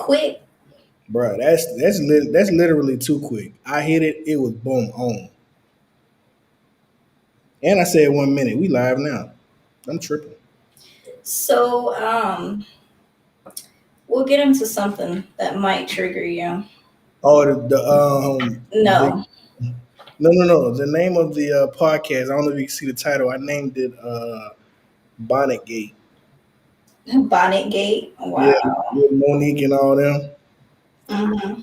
Quick. Bro, that's literally too quick. I hit it, it was boom on. And I said 1 minute. We live now. I'm tripping. So, we'll get into something that might trigger you. Oh, the No. no. The name of the podcast. I don't know if you can see the title. I named it BonnetGate. BonnetGate. Yeah, Wow. with Monique and all them. Hmm.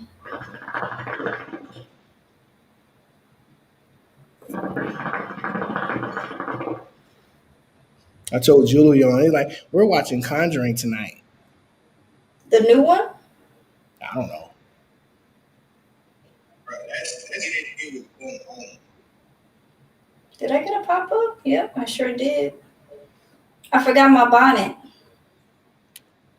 I told Julian, he's like, we're watching Conjuring tonight. The new one? I don't know. Bro, it was boom on. Did I get a pop up? Yep, I sure did. I forgot my bonnet.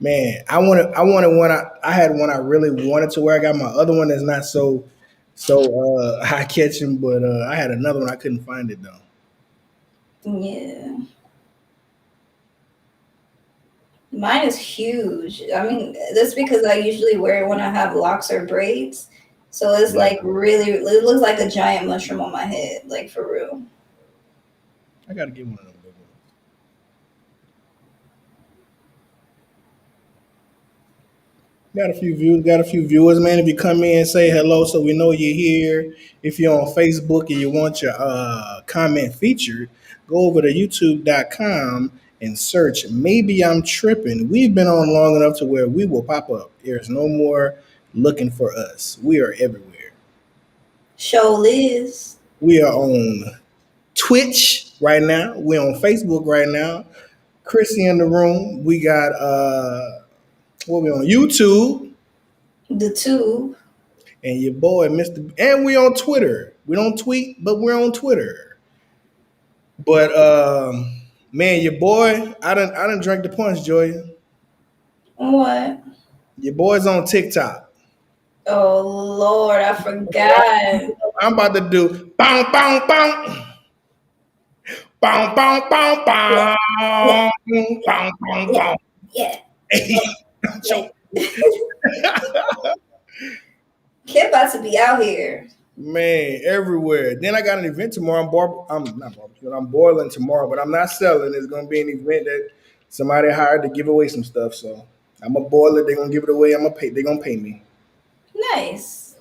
Man, I wanted one. I had one I really wanted to wear. I got my other one that's not so high catching, but I had another one I couldn't find it though. Yeah. Mine is huge. I mean, that's because I usually wear it when I have locks or braids. So it's Yeah, like really, it looks like a giant mushroom on my head, like for real. I gotta get one of them big ones. Got a few viewers, man. If you come in and say hello, so we know you're here. If you're on Facebook and you want your comment featured, go over to YouTube.com and search. Maybe I'm tripping. We've been on long enough to where we will pop up. There's no more looking for us. We are everywhere. Show Liz. We are on Twitch right now. We're on Facebook right now. Chrissy in the room. We got what we on YouTube. The tube. And your boy, Mr. And we on Twitter. We don't tweet, but we're on Twitter. But man, your boy, I done drank the punch, Joy. What? Your boy's on TikTok. Oh Lord, I forgot. I'm about to do bow bow bow bow bow bow Yeah, yeah, bow yeah, bow bow yeah, bow. yeah, Hey, yeah. Kid about to be out here. man, everywhere. Then I got an event tomorrow. I'm not barbecuing. I'm boiling tomorrow, but I'm not selling. It's gonna be an event that somebody hired to give away some stuff. So I'm a boiler. They're gonna give it away. I'm gonna pay. They're gonna pay me. Nice.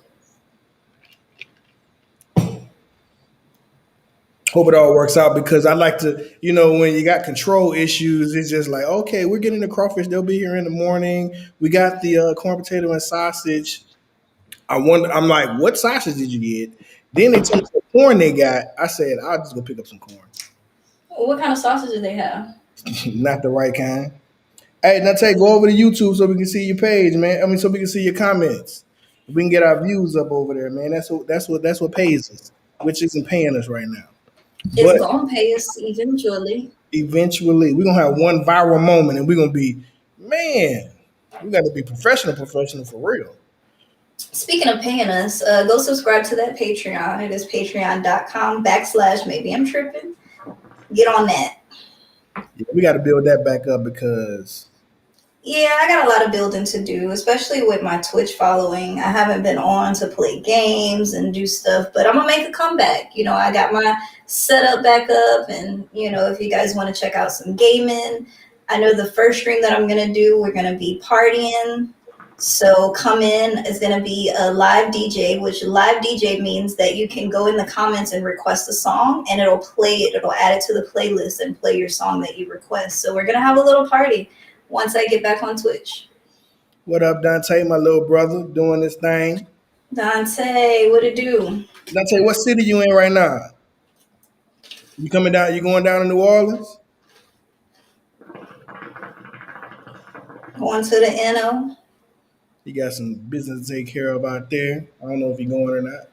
Hope it all works out because I like to, when you got control issues, it's just like, okay, we're getting the crawfish. They'll be here in the morning. We got the corn potato and sausage. I'm like, what sausage did you get? Then they told me the corn they got. I said, I'll just go pick up some corn. What kind of sausage do they have? Not the right kind. Hey, now Tay, go over to YouTube so we can see your page, man. I mean, so we can see your comments. We can get our views up over there, man. That's what pays us, which isn't paying us right now. It's But gonna pay us eventually. eventually, we're gonna have one viral moment, and we're gonna be, man. We got to be professional for real. Speaking of paying us, go subscribe to that Patreon. It is patreon.com/ maybe I'm tripping. Get on that. Yeah, we got to build that back up because Yeah, I got a lot of building to do, especially with my Twitch following. I haven't been on to play games and do stuff, but I'm gonna make a comeback. I got my setup back up, and if you guys want to check out some gaming, I know the first stream that I'm gonna do, we're gonna be partying. So come in. It's gonna be a live DJ, which live DJ means that you can go in the comments and request a song, and it'll play it. It'll add it to the playlist and play your song that you request. So we're gonna have a little party once I get back on Twitch. what up, Dante, my little brother, doing this thing. Dante, what it do? Dante, what city you in right now? You coming down? You going down to New Orleans? Going to the NO? You got some business to take care of out there. I don't know if you're going or not.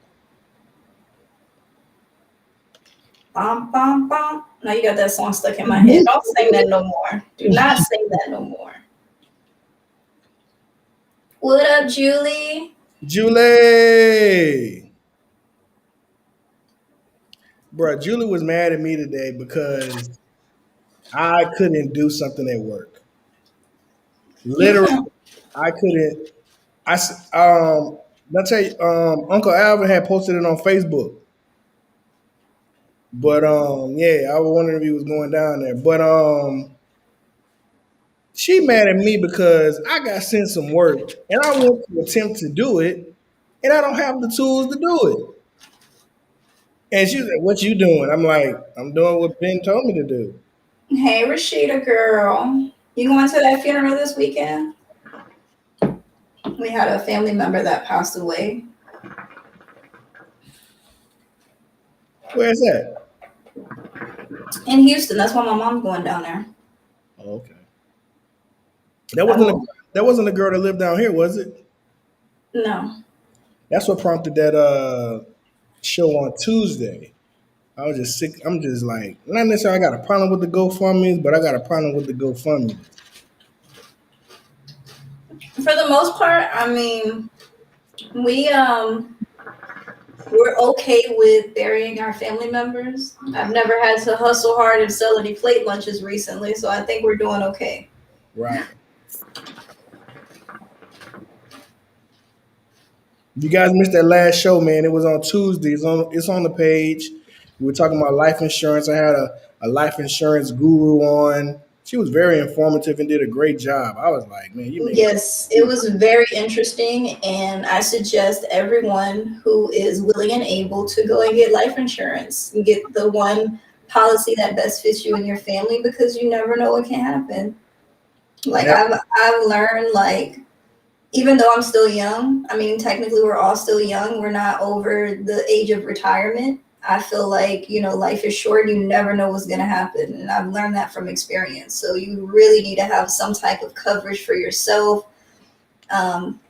Bum, bum, bum. Now you got that song stuck in my head. Don't sing that no more. Do not sing that no more. What up, Julie? Julie, bro, Julie was mad at me today because I couldn't do something at work. Literally, I couldn't. I tell you, Uncle Alvin had posted it on Facebook. But yeah, I was wondering if he was going down there. But she mad at me because I got sent some work and I want to attempt to do it, and I don't have the tools to do it. And she was like, "What you doing?" I'm like, "I'm doing what Ben told me to do." Hey, Rashida girl. You going to that funeral this weekend? We had a family member that passed away Where's that? in Houston. That's why my mom's going down there. Oh, okay. That I wasn't a will. that wasn't a girl that lived down here, was it? No. That's what prompted that show on Tuesday. I was just sick. I'm just like, not necessarily I got a problem with the GoFundMe's, but I got a problem with the GoFundMe. For the most part, I mean, we we're okay with burying our family members. I've never had to hustle hard and sell any plate lunches recently, so I think we're doing okay. Right. You guys missed that last show, man. It was on Tuesday. It's on the page. We were talking about life insurance. I had a life insurance guru on. She was very informative and did a great job. I was like, man, you make Yes, it was very interesting, and I suggest everyone who is willing and able to go and get life insurance and get the one policy that best fits you and your family because you never know what can happen. Like yeah, I've learned like even though I'm still young, I mean technically we're all still young. We're not over the age of retirement. I feel like, life is short. You never know what's going to happen. And I've learned that from experience. So you really need to have some type of coverage for yourself, um,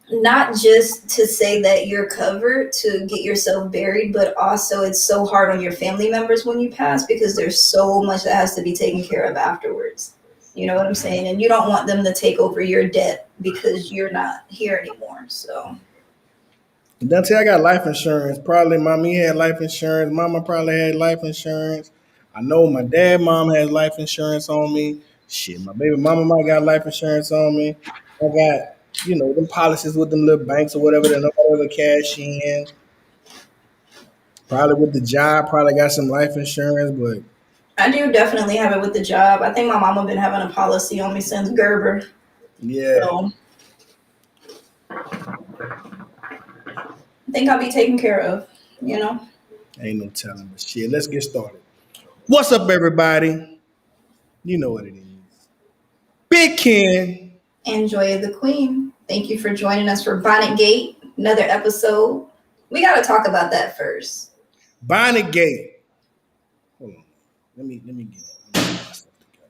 not just to say that you're covered to get yourself buried, but also it's so hard on your family members when you pass because there's so much that has to be taken care of afterwards. You know what I'm saying? And you don't want them to take over your debt because you're not here anymore. So, Dante, I got life insurance. Probably mommy had life insurance. Mama probably had life insurance. I know my dad, mom has life insurance on me. Shit, my baby mama might got life insurance on me. I got, them policies with them little banks or whatever that nobody ever cash in. Probably with the job, probably got some life insurance, but I do definitely have it with the job. I think my mama been having a policy on me since Gerber. yeah, So, I think I'll be taken care of. ain't no telling. But shit, let's get started. What's up, everybody? You know what it is. Big Ken. Enjoy the Queen. Thank you for joining us for BonnetGate, another episode. We got to talk about that first. BonnetGate. Hold on. Let me get it. Let me get my stuff together.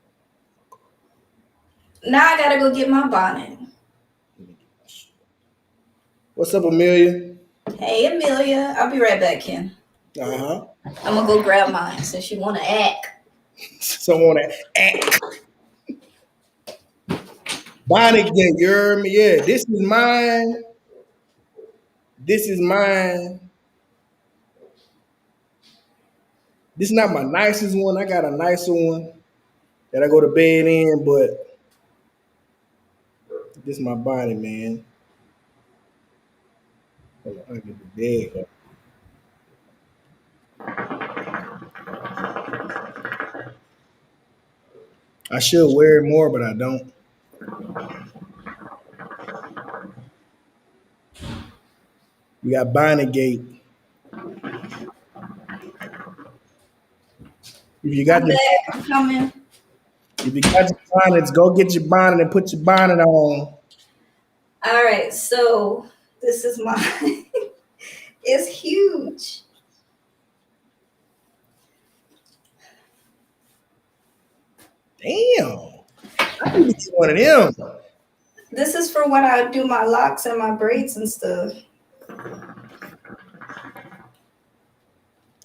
Now I got to go get my bonnet. Let me get my shit. What's up, Amelia? Hey, Amelia. I'll be right back, Ken. Uh-huh. I'm going to go grab mine since you want to act. Someone that BonnetGate, you heard me? Yeah, this is mine. This is mine. This is not my nicest one. I got a nicer one that I go to bed in, but this is my body, man. Hold on, I get the bed. I should wear it more, but I don't. We got BonnetGate. If you got I'm your back. I'm coming. if you got your bonnets, go get your bonnet and put your bonnet on. All right. So this is mine. It's huge. Damn. I need to get one of them. This is for when I do my locks and my braids and stuff.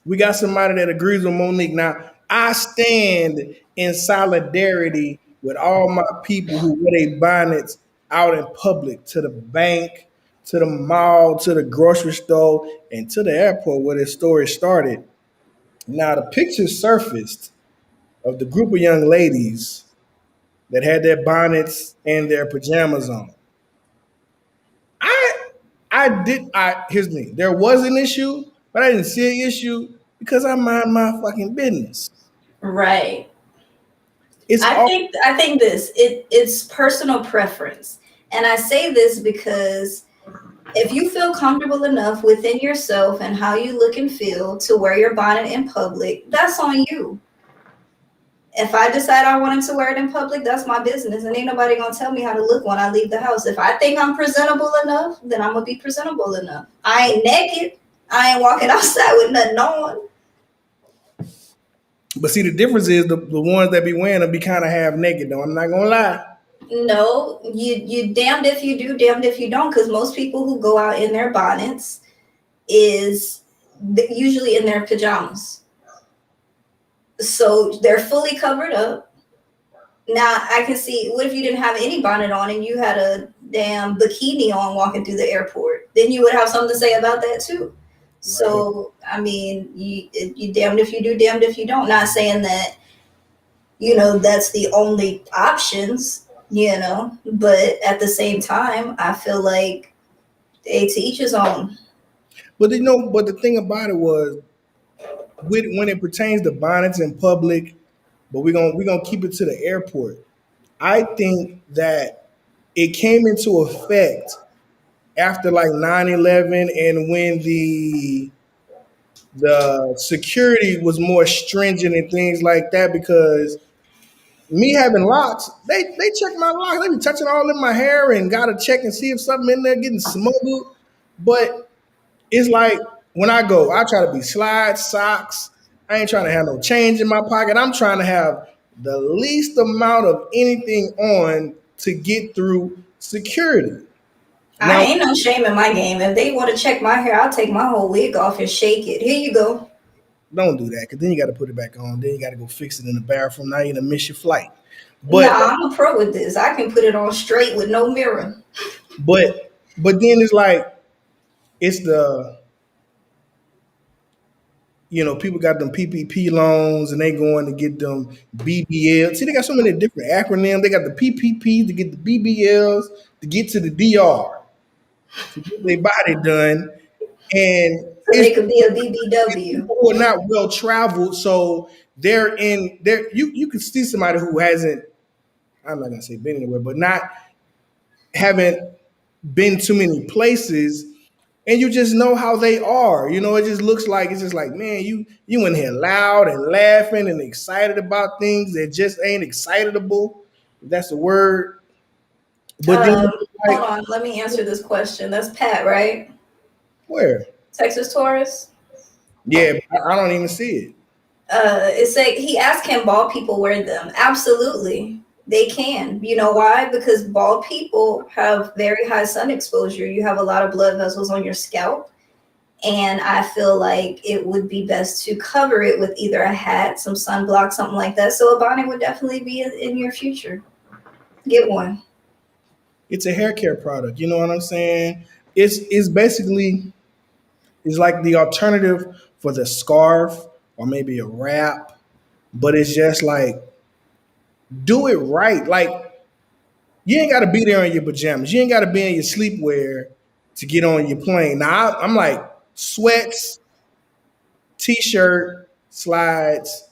We got somebody that agrees with Monique. Now, I stand in solidarity with all my people who wear their bonnets out in public to the bank, to the mall, to the grocery store, and to the airport where this story started. Now, the picture surfaced of the group of young ladies that had their bonnets and their pajamas on. I did. I Here's the thing. There was an issue, but I didn't see an issue because I mind my fucking business. Right. It's all. I think it's personal preference. And I say this because if you feel comfortable enough within yourself and how you look and feel to wear your bonnet in public, that's on you. If I decide I wanted to wear it in public, that's my business. And ain't nobody gonna tell me how to look when I leave the house. If I think I'm presentable enough, then I'm gonna be presentable enough. I ain't naked. I ain't walking outside with nothing on. But see, the difference is the ones that be wearing them be kind of half naked though. I'm not gonna lie. No, you damned if you do, damned if you don't. Because most people who go out in their bonnets is usually in their pajamas, so they're fully covered up. Now I can see. What if you didn't have any bonnet on and you had a damn bikini on walking through the airport? Then you would have something to say about that too. Right. So I mean, you damned if you do, damned if you don't. Not saying that that's the only options. But at the same time, I feel like to each his own. But but the thing about it was, when it pertains to bonnets in public, but we're gonna keep it to the airport. I think that it came into effect after like 9/11, and when the security was more stringent and things like that, because me having locks, they check my locks. They be touching all in my hair and gotta check and see if something in there getting smuggled. But it's like when I go, I try to be slide socks. I ain't trying to have no change in my pocket. I'm trying to have the least amount of anything on to get through security. I Now, ain't no shame in my game. If they want to check my hair, I'll take my whole wig off and shake it. Here you go. don't do that, because then you got to put it back on. Then you got to go fix it in the bathroom. Now you're gonna miss your flight. But Nah, I'm a pro with this. I can put it on straight with no mirror. but then it's like it's the people got them PPP loans and they going to get them BBL. See, they got so many different acronyms. They got the PPP to get the BBLs to get to the DR to get their body done, and So it's they could be a people BBW. who are not well traveled, so they're in there. You can see somebody who hasn't. I'm not gonna say been anywhere, but not haven't been too many places, and you just know how they are. It just looks like it's just like, man, you in here loud and laughing and excited about things that just ain't excitable. If that's the word. But then Um, Hold like, on. Let me answer this question. That's Pat, right? where? Texas Taurus. Yeah, I don't even see it. It's like he asked, can bald people wear them? Absolutely. They can. You know why? Because bald people have very high sun exposure. You have a lot of blood vessels on your scalp. And I feel like it would be best to cover it with either a hat, some sunblock, something like that. So a bonnet would definitely be in your future. Get one. It's a hair care product. You know what I'm saying? It's basically it's like the alternative for the scarf or maybe a wrap, but it's just like do it right. Like you ain't got to be there in your pajamas. You ain't got to be in your sleepwear to get on your plane. Now I'm like sweats, t-shirt, slides.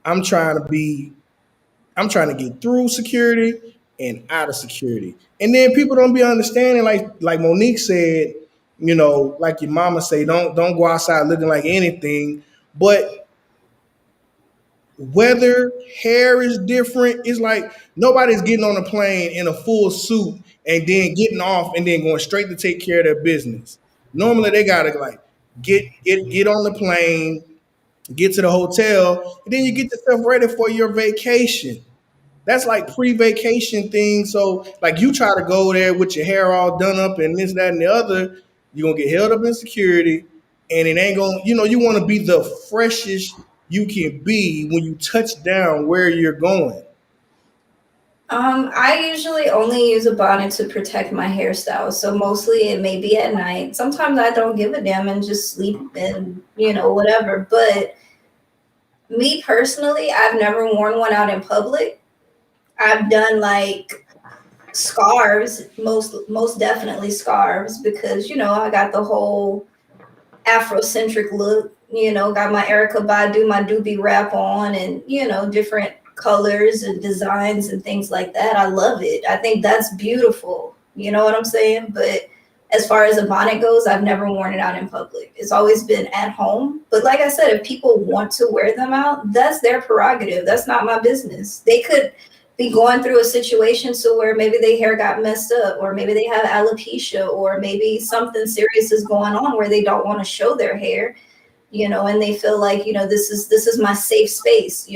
I'm trying to be. I'm trying to get through security and out of security. And then people don't be understanding, like Monique said, like your mama say, don't go outside looking like anything. But weather, hair is different. It's like nobody's getting on a plane in a full suit and then getting off and then going straight to take care of their business. Normally they gotta like get on the plane, get to the hotel, and then you get yourself ready for your vacation. That's like pre-vacation thing. So like you try to go there with your hair all done up and this, that, and the other, you're gonna get held up in security, and it ain't gonna, you want to be the freshest you can be when you touch down where you're going. I usually only use a bonnet to protect my hairstyle. So mostly it may be at night. Sometimes I don't give a damn and just sleep and, whatever. But me personally, I've never worn one out in public. I've done like Scarves, most definitely scarves, because I got the whole Afrocentric look. Got my Erica Badu, my doobie wrap on, and different colors and designs and things like that. I love it. I think that's beautiful. You know what I'm saying? But as far as a bonnet goes, I've never worn it out in public. It's always been at home. But like I said, if people want to wear them out, that's their prerogative. That's not my business. They could be going through a situation so where maybe their hair got messed up, or maybe they have alopecia, or maybe something serious is going on where they don't want to show their hair, and they feel like, this is my safe space.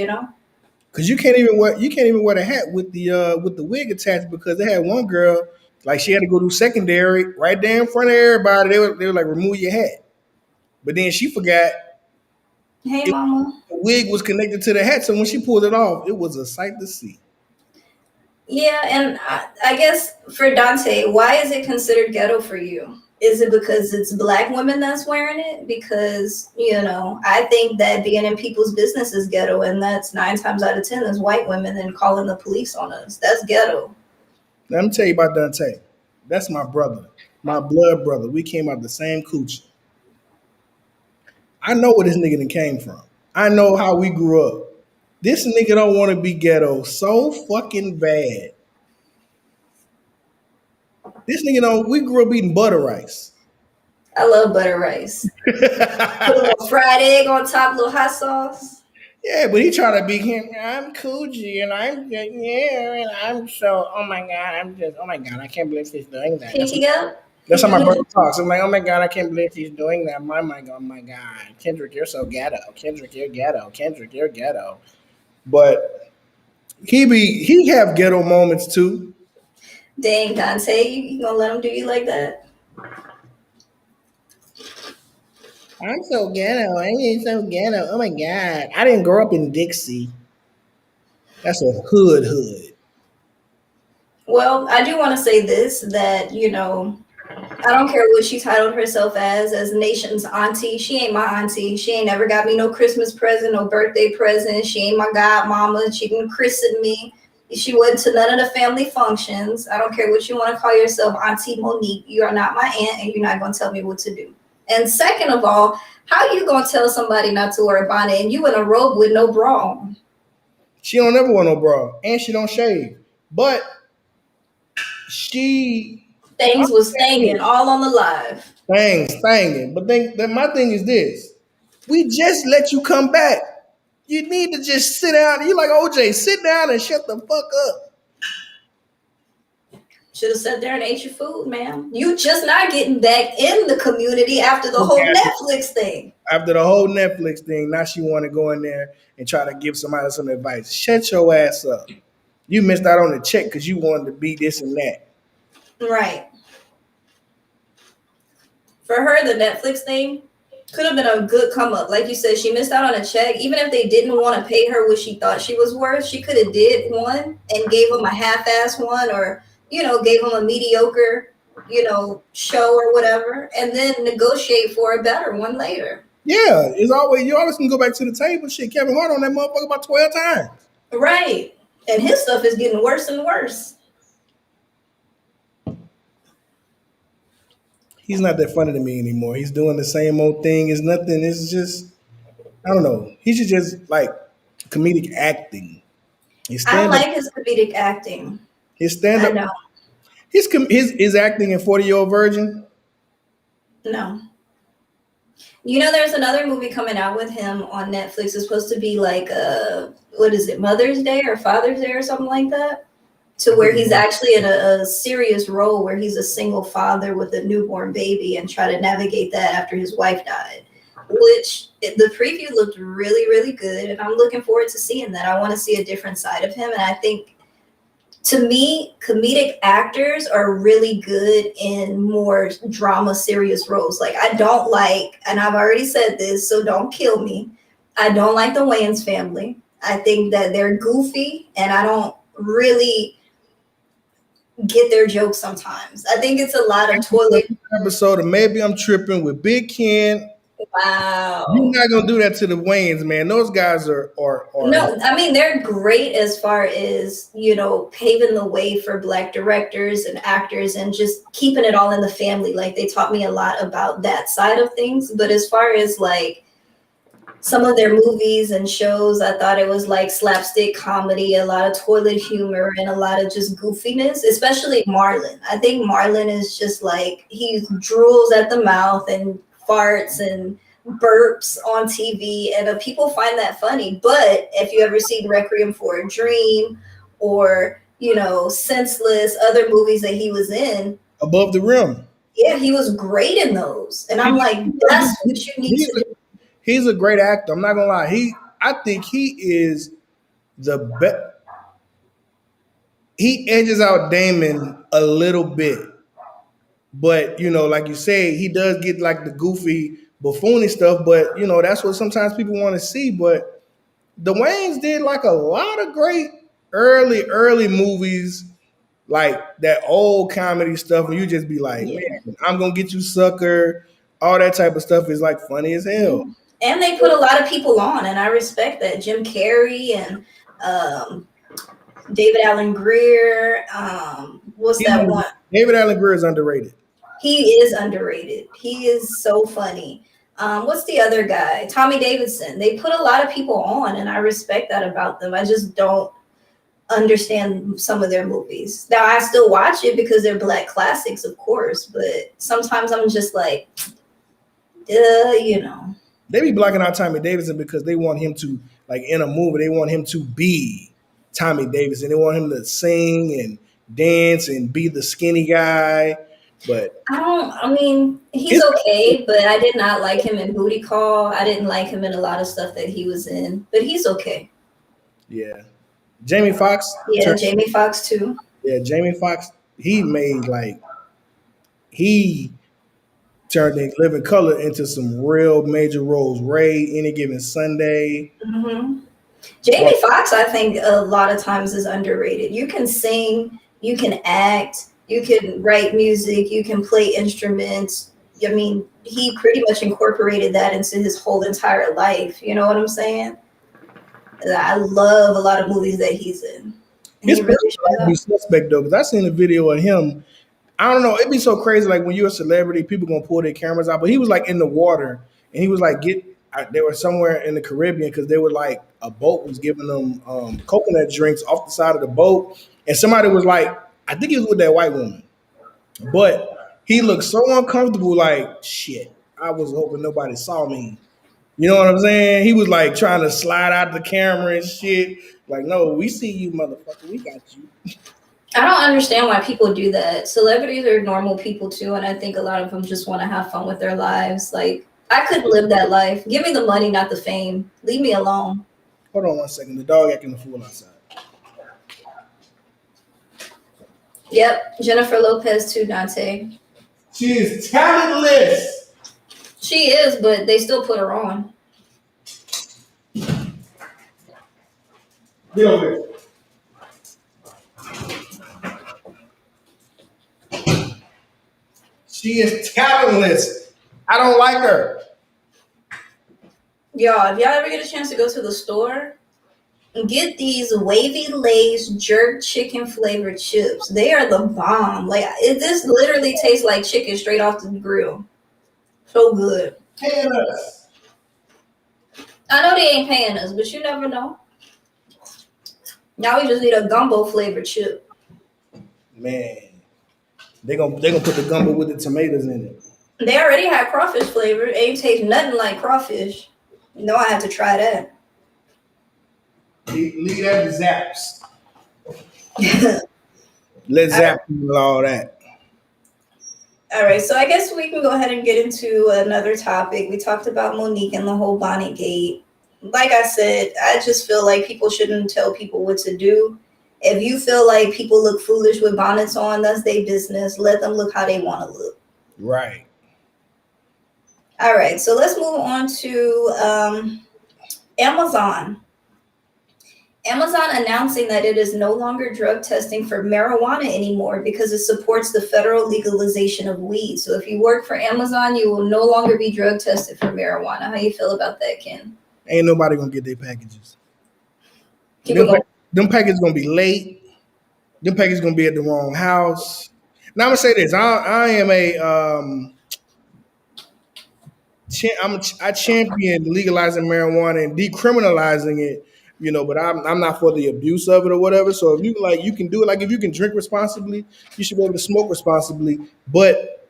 Cause you can't even wear the hat with the wig attached because they had one girl like she had to go do secondary right there in front of everybody. They were like remove your hat, but then she forgot Hey, it, mama. the wig was connected to the hat, so when she pulled it off, it was a sight to see. Yeah, and I guess for Dante, why is it considered ghetto for you? Is it because it's black women that's wearing it? Because, I think that being in people's business is ghetto, and that's 9 times out of 10 is white women and calling the police on us. That's ghetto. Let me tell you about Dante. That's my brother, my blood brother. We came out the same coochie. I know where this nigga done came from. I know how we grew up. This nigga don't want to be ghetto so fucking bad. This nigga don't. We grew up eating butter rice. I love butter rice. Put a little fried egg on top, a little hot sauce. Yeah, but he tried to be him. I'm Coogee, and I'm just, yeah, and I'm so. Oh my god, I'm just. Oh my god, I can't believe he's doing that. Pinky up. That's how my brother talks. I'm like, oh my god, I can't believe he's doing that. Oh my god, Kendrick, you're so ghetto. Kendrick, you're ghetto. Kendrick, you're ghetto. But he have ghetto moments too. Dang, Dante, you gonna let him do you like that? I'm so ghetto. I'm so ghetto. Oh my god, I didn't grow up in Dixie. That's a hood. Well, I do want to say this, that, I don't care what she titled herself as nation's auntie. She ain't my auntie. She ain't never got me no Christmas present, no birthday present. She ain't my godmama. She didn't christen me. She went to none of the family functions. I don't care what you want to call yourself, Auntie Monique. You are not my aunt, and you're not going to tell me what to do. And second of all, how you going to tell somebody not to wear a bonnet and you in a robe with no bra on? She don't ever wear no bra, and she don't shave. But she Things was thangin' all on the live. thangin'. But then my thing is this: we just let you come back. You need to just sit down. You like OJ, sit down and shut the fuck up. Should have sat there and ate your food, ma'am. You just not getting back in the community after the whole Okay. Netflix thing. After the whole Netflix thing, now she want to go in there and try to give somebody some advice. Shut your ass up. You missed out on the check because you wanted to be this and that. Right. For her, the Netflix thing could have been a good come up. Like you said, she missed out on a check. Even if they didn't want to pay her what she thought she was worth, she could have did one and gave them a half-ass one, or gave them a mediocre, show or whatever, and then negotiate for a better one later. Yeah, it's always you always can go back to the table. Shit, Kevin Hart on that motherfucker about 12 times. Right. And his stuff is getting worse and worse. He's not that funny to me anymore. He's doing the same old thing. It's nothing. It's just I don't know. He should just like comedic acting. His I stand up. like his comedic acting. His stand I up. know. His acting in 40-Year-Old Virgin. No. There's another movie coming out with him on Netflix. It's supposed to be like what is it, Mother's Day or Father's Day or something like that? To where he's actually in a serious role where he's a single father with a newborn baby and try to navigate that after his wife died. Which the preview looked really, really good, and I'm looking forward to seeing that. I want to see a different side of him, and I think, to me, comedic actors are really good in more drama, serious roles. Like, I don't like, and I've already said this, so don't kill me, I don't like the Wayans family. I think that they're goofy, and I don't really get their jokes sometimes. I think it's a lot of toilet. Episode of Maybe I'm Tripping with Big Ken You're Wow. not gonna do that to the Wayans, man. Those guys are No, I mean they're great as far as, paving the way for black directors and actors and just keeping it all in the family. Like they taught me a lot about that side of things. But as far as like some of their movies and shows, I thought it was like slapstick comedy, a lot of toilet humor, and a lot of just goofiness, especially Marlon. I think Marlon is just like he drools at the mouth and farts and burps on TV, and people find that funny. But if you ever seen Requiem for a Dream or, Senseless, other movies that he was in, above the rim. yeah, he was great in those. And I'm like, that's what you need He's to a, do. he's a great actor. I'm not gonna lie. I think he is the best. He edges out Damon a little bit, but like you say, he does get like the goofy buffoony stuff. But that's what sometimes people want to see. But the Wayans did like a lot of great early movies, like that old comedy stuff, and you just be like, Yeah. man, I'm gonna get you, sucker. All that type of stuff is like funny as Yeah. hell. And they put a lot of people on, and I respect that. Jim Carrey and um, David Allen Greer. What's He's that one? David Allen Greer is underrated. He is underrated. He is so funny. What's the other guy? Tommy Davidson. They put a lot of people on, and I respect that about them. I just don't understand some of their movies. Now, I still watch it because they're black classics, of course, but sometimes I'm just like, duh. They be blocking out Tommy Davidson because they want him to, like in a movie, they want him to be Tommy Davidson. They want him to sing and dance and be the skinny guy. But I mean, he's it's okay, but I did not like him in Booty Call. I didn't like him in a lot of stuff that he was in, but he's okay. yeah. Jamie Foxx Yeah, turned Jamie Foxx too. yeah, Jamie Foxx, he turned in Living Color into some real major roles. Ray, Any Given Sunday. hmm Well, Jamie Foxx, I think a lot of times is underrated. You can sing, you can act, you can write music, you can play instruments. I mean, he pretty much incorporated that into his whole entire life. You know what I'm saying? I love a lot of movies that he's in, and his he really personality shows be up. suspect though, because I seen a video of him. I don't know. It'd be so crazy. Like when you're a celebrity, people gonna pull their cameras out. But he was like in the water, and he was like they were somewhere in the Caribbean because they were like a boat was giving them coconut drinks off the side of the boat, and somebody was like, I think he was with that white woman, but he looked so uncomfortable. Like shit. I was hoping nobody saw me. You know what I'm saying? He was like trying to slide out the camera and shit. Like, no, we see you, motherfucker. We got you. I don't understand why people do that. Celebrities are normal people too, and I think a lot of them just want to have fun with their lives. Like, I couldn't live that life. Give me the money, not the fame. Leave me alone. Hold on 1 second. The dog acting a fool outside. Yep, Jennifer Lopez too, Dante. She is talentless. She is, but they still put her on. Get over here. She is talentless. I don't like her. Y'all, if y'all ever get a chance to go to the store, get these wavy Lay's jerk chicken flavored chips. They are the bomb. Like this literally tastes like chicken straight off the grill. So good. Paying us. I know they ain't paying us, but you never know. Now we just need a gumbo flavored chip. Man, they gonna put the gumbo with the tomatoes in it. They already had crawfish flavor. It ain't taste nothing like crawfish. No, I have to try that. Leave that to Zaps. Let Zap do all that. All right, so I guess we can go ahead and get into another topic. We talked about Monique and the whole BonnetGate. Like I said, I just feel like people shouldn't tell people what to do. If you feel like people look foolish with bonnets on, that's their business. Let them look how they want to look. Right. All right, so let's move on to Amazon. Amazon announcing that it is no longer drug testing for marijuana anymore because it supports the federal legalization of weed. So if you work for Amazon, you will no longer be drug tested for marijuana. How you feel about that, Ken? Ain't nobody gonna get their packages. People Them, gonna them packages gonna be late. Them packages gonna be at the wrong house. Now I'm gonna say this: I am a I champion legalizing marijuana and decriminalizing it. But I'm not for the abuse of it or whatever. So if you like, you can do it. Like if you can drink responsibly, you should be able to smoke responsibly. But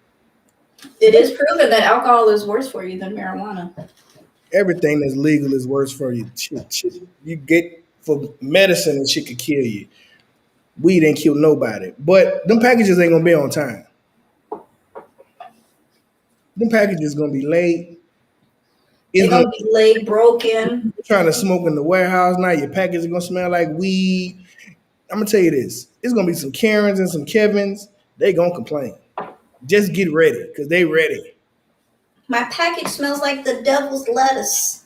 it is proven that alcohol is worse for you than marijuana. everything that's legal is worse for you. Shit you get for medicine and shit could kill you. Weed ain't kill nobody. But them packages ain't gonna be on time. Them packages gonna be late. They're It's gonna gonna be late, broken. be trying to smoke in the warehouse now. Your package is gonna smell like weed. I'm gonna tell you this: it's gonna be some Karens and some Kevins. They gonna complain. Just get ready, cause they ready. My package smells like the devil's lettuce.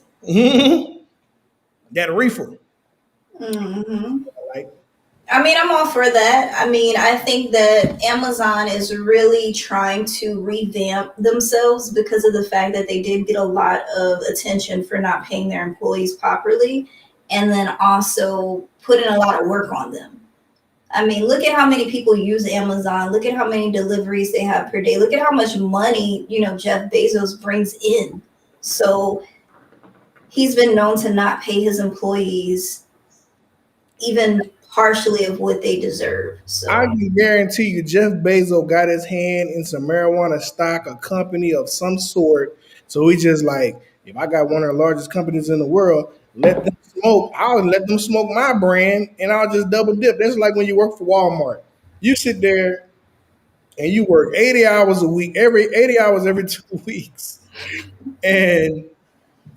That reefer, Hmm. like I mean, I'm all for that. I mean, I think that Amazon is really trying to revamp themselves because of the fact that they did get a lot of attention for not paying their employees properly and then also putting a lot of work on them. I mean, look at how many people use Amazon. Look at how many deliveries they have per day. Look at how much money, Jeff Bezos brings in. So he's been known to not pay his employees even partially of what they deserve. I So can guarantee you, Jeff Bezos got his hand in some marijuana stock, a company of some sort. So he just like, if I got one of the largest companies in the world, let them smoke. I'll let them smoke my brand, and I'll just double dip. That's like when you work for Walmart. You sit there and you work 80 hours a week, every 80 hours every 2 weeks, and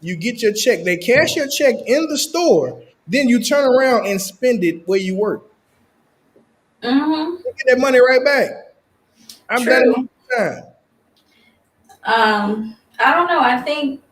you get your check. They cash your check in the store, then you turn around and spend it where you work. mhm, You get that money right back. I've done it true. all the time. I don't know. I think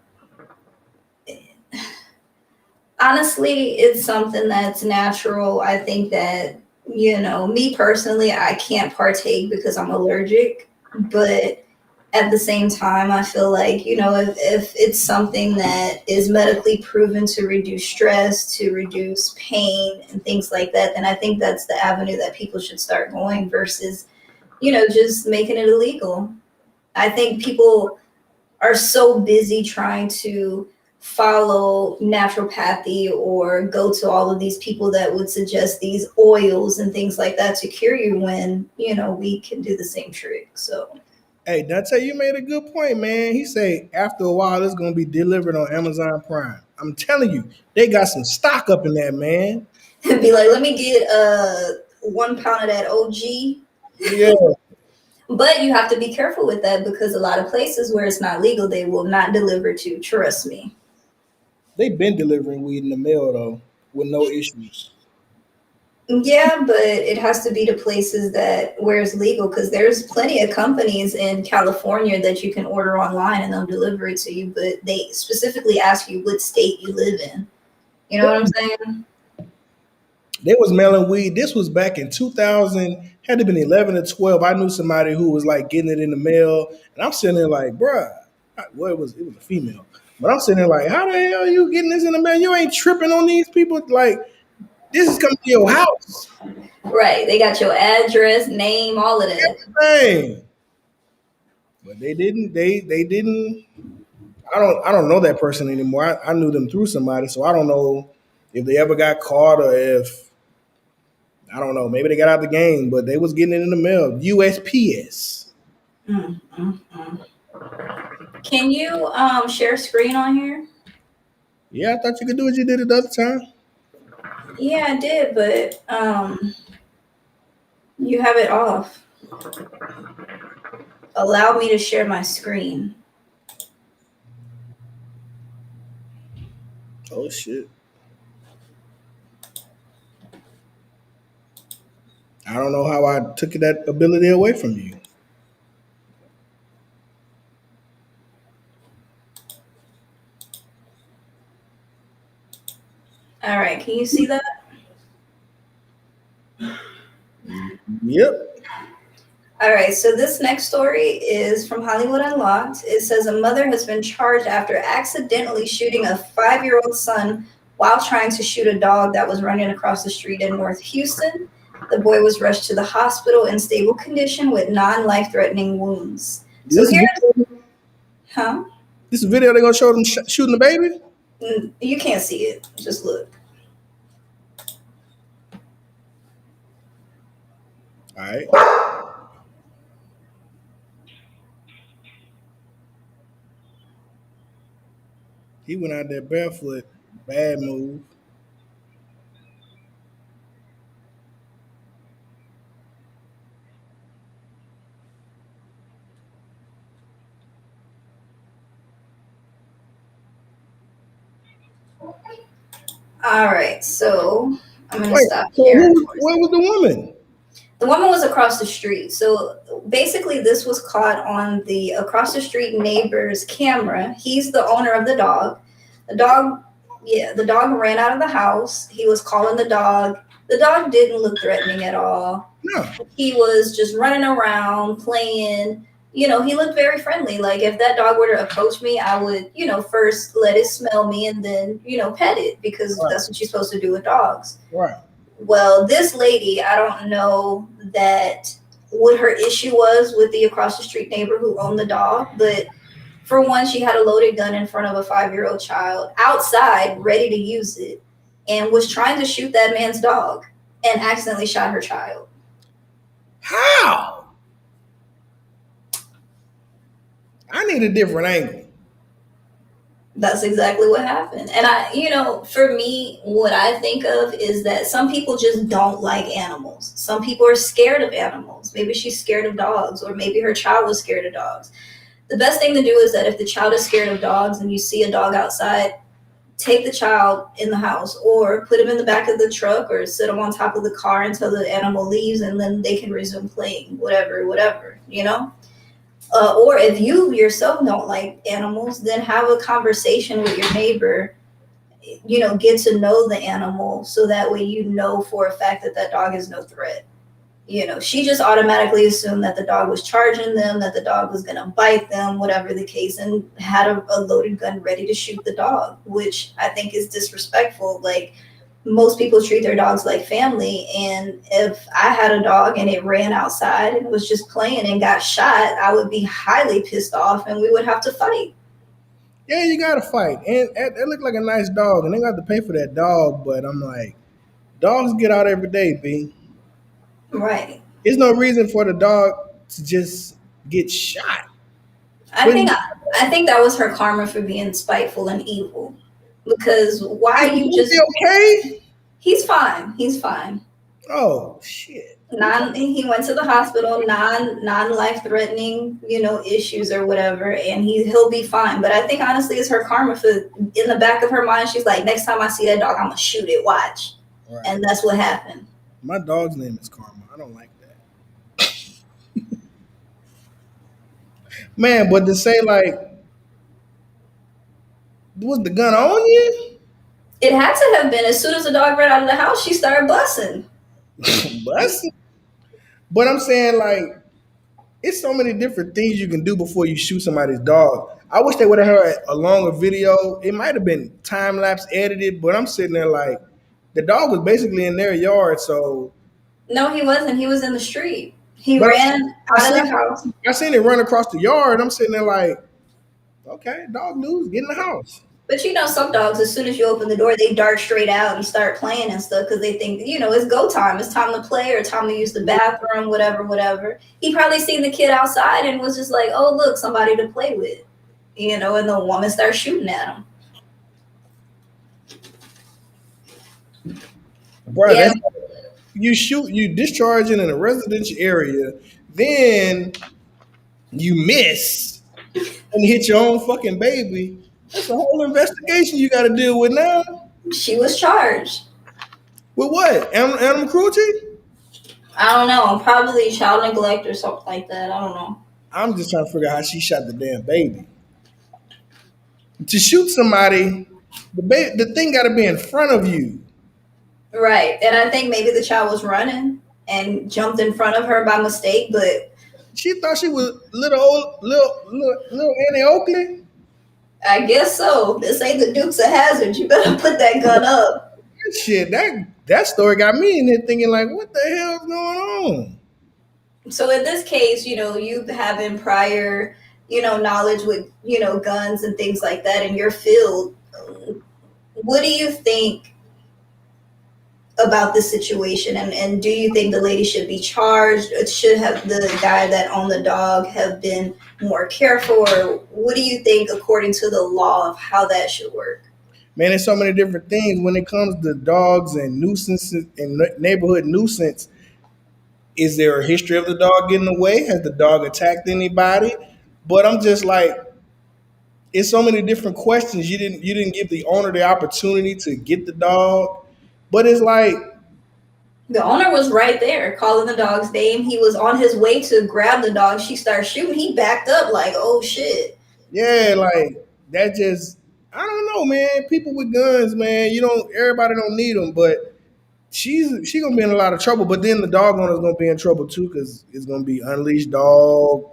honestly, it's something that's natural. I think that, me personally, I can't partake because I'm allergic. But at the same time, I feel like, if it's something that is medically proven to reduce stress, to reduce pain, and things like that, then I think that's the avenue that people should start going versus, just making it illegal. I think people are so busy trying to follow naturopathy or go to all of these people that would suggest these oils and things like that to cure you when we can do the same trick. So Hey, Dante, you made a good point, man. He said after a while it's gonna be delivered on Amazon Prime. I'm telling you, they got some stock up in that, man. be like, let me get 1 pound of that OG. Yeah, But you have to be careful with that because a lot of places where it's not legal, they will not deliver to. Trust me. they've been delivering weed in the mail though, with no issues. Yeah, but it has to be to places that where it's legal because there's plenty of companies in California that you can order online and they'll deliver it to you, but they specifically ask you what state you live in. You know what I'm saying? They was mailing weed. This was back in 2000, had to been 11 or 12. I knew somebody who was like getting it in the mail, and I'm sitting there like, bruh, well, it was a female, but I'm sitting there like, how the hell are you getting this in the mail? You ain't tripping on these people. Like, this is coming to your house. Right. They got your address, name, all of that. Dang. But they didn't. They didn't. I don't know that person anymore. I knew them through somebody, so I don't know if they ever got caught or if I don't know. Maybe they got out the game, but they was getting it in the mail. USPS. Mm, mm, mm. Can you share screen on here? Yeah, I thought you could do what you did it the other time. Yeah, I did, but you have it off. Allow me to share my screen. Oh shit. I don't know how I took that ability away from you. All right, can you see that? Yep. All right, so this next story is from Hollywood Unlocked. It says a mother has been charged after accidentally shooting a 5-year-old son while trying to shoot a dog that was running across the street in North Houston. The boy was rushed to the hospital in stable condition with non life threatening wounds. So This here, video, huh? this video they're gonna show them shooting the baby. You can't see it. Just look. All right. He went out there barefoot. Bad move. All right, so I'm going to Wait. stop So here. where was the woman? The woman was across the street. So basically, this was caught on the across the street neighbor's camera. He's the owner of the dog. The dog, yeah, the dog ran out of the house. He was calling the dog. The dog didn't look threatening at all. No. He was just running around playing. He looked very friendly. Like if that dog were to approach me, I would, first let it smell me and then, pet it because Right. that's what you're supposed to do with dogs. Right. Well, this lady, I don't know that what her issue was with the across the street neighbor who owned the dog, but for one, she had a loaded gun in front of a 5-year-old child outside, ready to use it, and was trying to shoot that man's dog and accidentally shot her child. How? I need a different angle. That's exactly what happened. And for me, what I think of is that some people just don't like animals. Some people are scared of animals. Maybe she's scared of dogs, or maybe her child was scared of dogs. The best thing to do is that if the child is scared of dogs and you see a dog outside, take the child in the house or put him in the back of the truck or sit him on top of the car until the animal leaves and then they can resume playing, whatever. Or if you yourself don't like animals, then have a conversation with your neighbor. Get to know the animal so that way for a fact that that dog is no threat. She just automatically assumed that the dog was charging them, that the dog was going to bite them, whatever the case, and had a loaded gun ready to shoot the dog, which I think is disrespectful. Like, most people treat their dogs like family. And if I had a dog and it ran outside and was just playing and got shot, I would be highly pissed off and we would have to fight. Yeah, you gotta fight. And it looked like a nice dog, and they got to pay for that dog. But I'm like, dogs get out every day, B. Right. There's no reason for the dog to just get shot. I When think I think that was her karma for being spiteful and evil. Because why is you he just okay? he's fine. He's fine. Oh shit. He went to the hospital, non life threatening, issues or whatever, and he'll be fine. But I think honestly it's her karma for in the back of her mind, she's like, next time I see that dog, I'm gonna shoot it, watch. Right. And that's what happened. My dog's name is Karma. I don't like that. Man, but to say like, was the gun on you? It had to have been. As soon as the dog ran out of the house, she started busting. Busting. But I'm saying like, it's so many different things you can do before you shoot somebody's dog. I wish they would have heard a longer video. It might have been time lapse edited, but I'm sitting there like, the dog was basically in their yard. So, No, he wasn't. He was in the street. He but ran I out of seen the house. I seen it run across the yard. I'm sitting there like, okay, dog news, get in the house. But some dogs, as soon as you open the door, they dart straight out and start playing and stuff because they think, it's go time. It's time to play or time to use the bathroom, whatever, whatever. He probably seen the kid outside and was just like, oh, look, somebody to play with, and the woman starts shooting at him. Bro, Yeah, that's you discharging in a residential area, then you miss and hit your own fucking baby. That's a whole investigation you got to deal with now. she was charged. With what? Animal cruelty? I don't know. Probably child neglect or something like that. I don't know. I'm just trying to figure out how she shot the damn baby. To shoot somebody, the thing got to be in front of you. Right. And I think maybe the child was running. and jumped in front of her by mistake, but She thought she was little Annie Oakley. I guess so. This ain't the Dukes of Hazzard. You better put that gun up. Shit, that story got me in there thinking like, what the hell's going on? So in this case, you having prior, knowledge with, guns and things like that in your field. What do you think about this situation? And do you think the lady should be charged? Or should have the guy that owned the dog have been more careful? Or what do you think according to the law of how that should work? Man, there's so many different things when it comes to dogs and nuisances and neighborhood nuisance. Is there a history of the dog getting away? Has the dog attacked anybody? But I'm just like, it's so many different questions. You didn't give the owner the opportunity to get the dog. But it's like, The owner was right there calling the dog's name. He was on his way to grab the dog. She started shooting. He backed up like, oh shit. yeah, like that just I don't know, man. People with guns, man. You don't everybody don't need them, but she gonna be in a lot of trouble. But then the dog owner's gonna be in trouble too because it's gonna be unleashed dog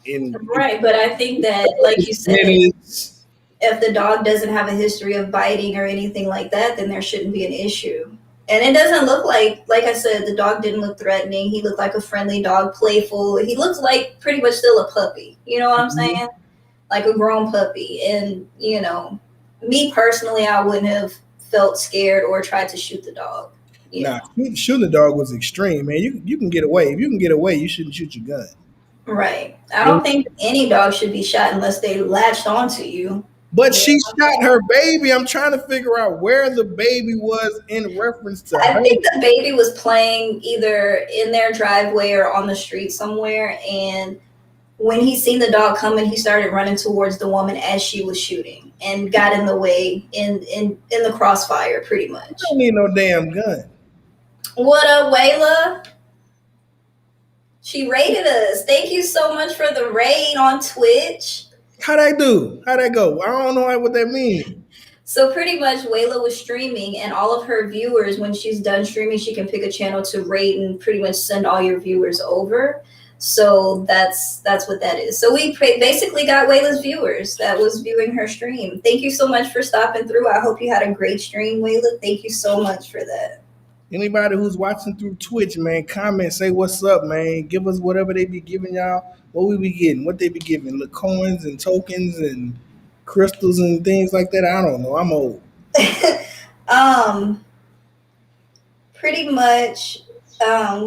in Right. But I think that, like you said, minutes. if the dog doesn't have a history of biting or anything like that, then there shouldn't be an issue. And it doesn't look like I said, the dog didn't look threatening. He looked like a friendly dog, playful. He looks like pretty much still a puppy. You know what I'm saying? Like a grown puppy. And, me personally, I wouldn't have felt scared or tried to shoot the dog. You Nah, know? shooting the dog was extreme, man. You can get away. If you can get away, you shouldn't shoot your gun. Right. I don't think any dog should be shot unless they latched onto you. But Yeah. she shot her baby. I'm trying to figure out where the baby was in reference to I her. think the baby was playing either in their driveway or on the street somewhere. And when he seen the dog coming, he started running towards the woman as she was shooting and got in the way in the crossfire, pretty You much. don't need no damn gun. What up, Wayla? She rated us. Thank you so much for the raid on Twitch. How'd I do? How'd I go? I don't know what that means. So pretty much Wayla was streaming and all of her viewers, when she's done streaming, she can pick a channel to rate and pretty much send all your viewers over. So that's what that is. So we basically got Wayla's viewers that was viewing her stream. Thank you so much for stopping through. I hope you had a great stream, Wayla. Thank you so much for that. Anybody who's watching through Twitch, man, comment, say what's up, man. Give us whatever they be giving y'all. What we be getting? What they be giving? The coins and tokens and crystals and things like that. I don't know. I'm old. um Pretty much,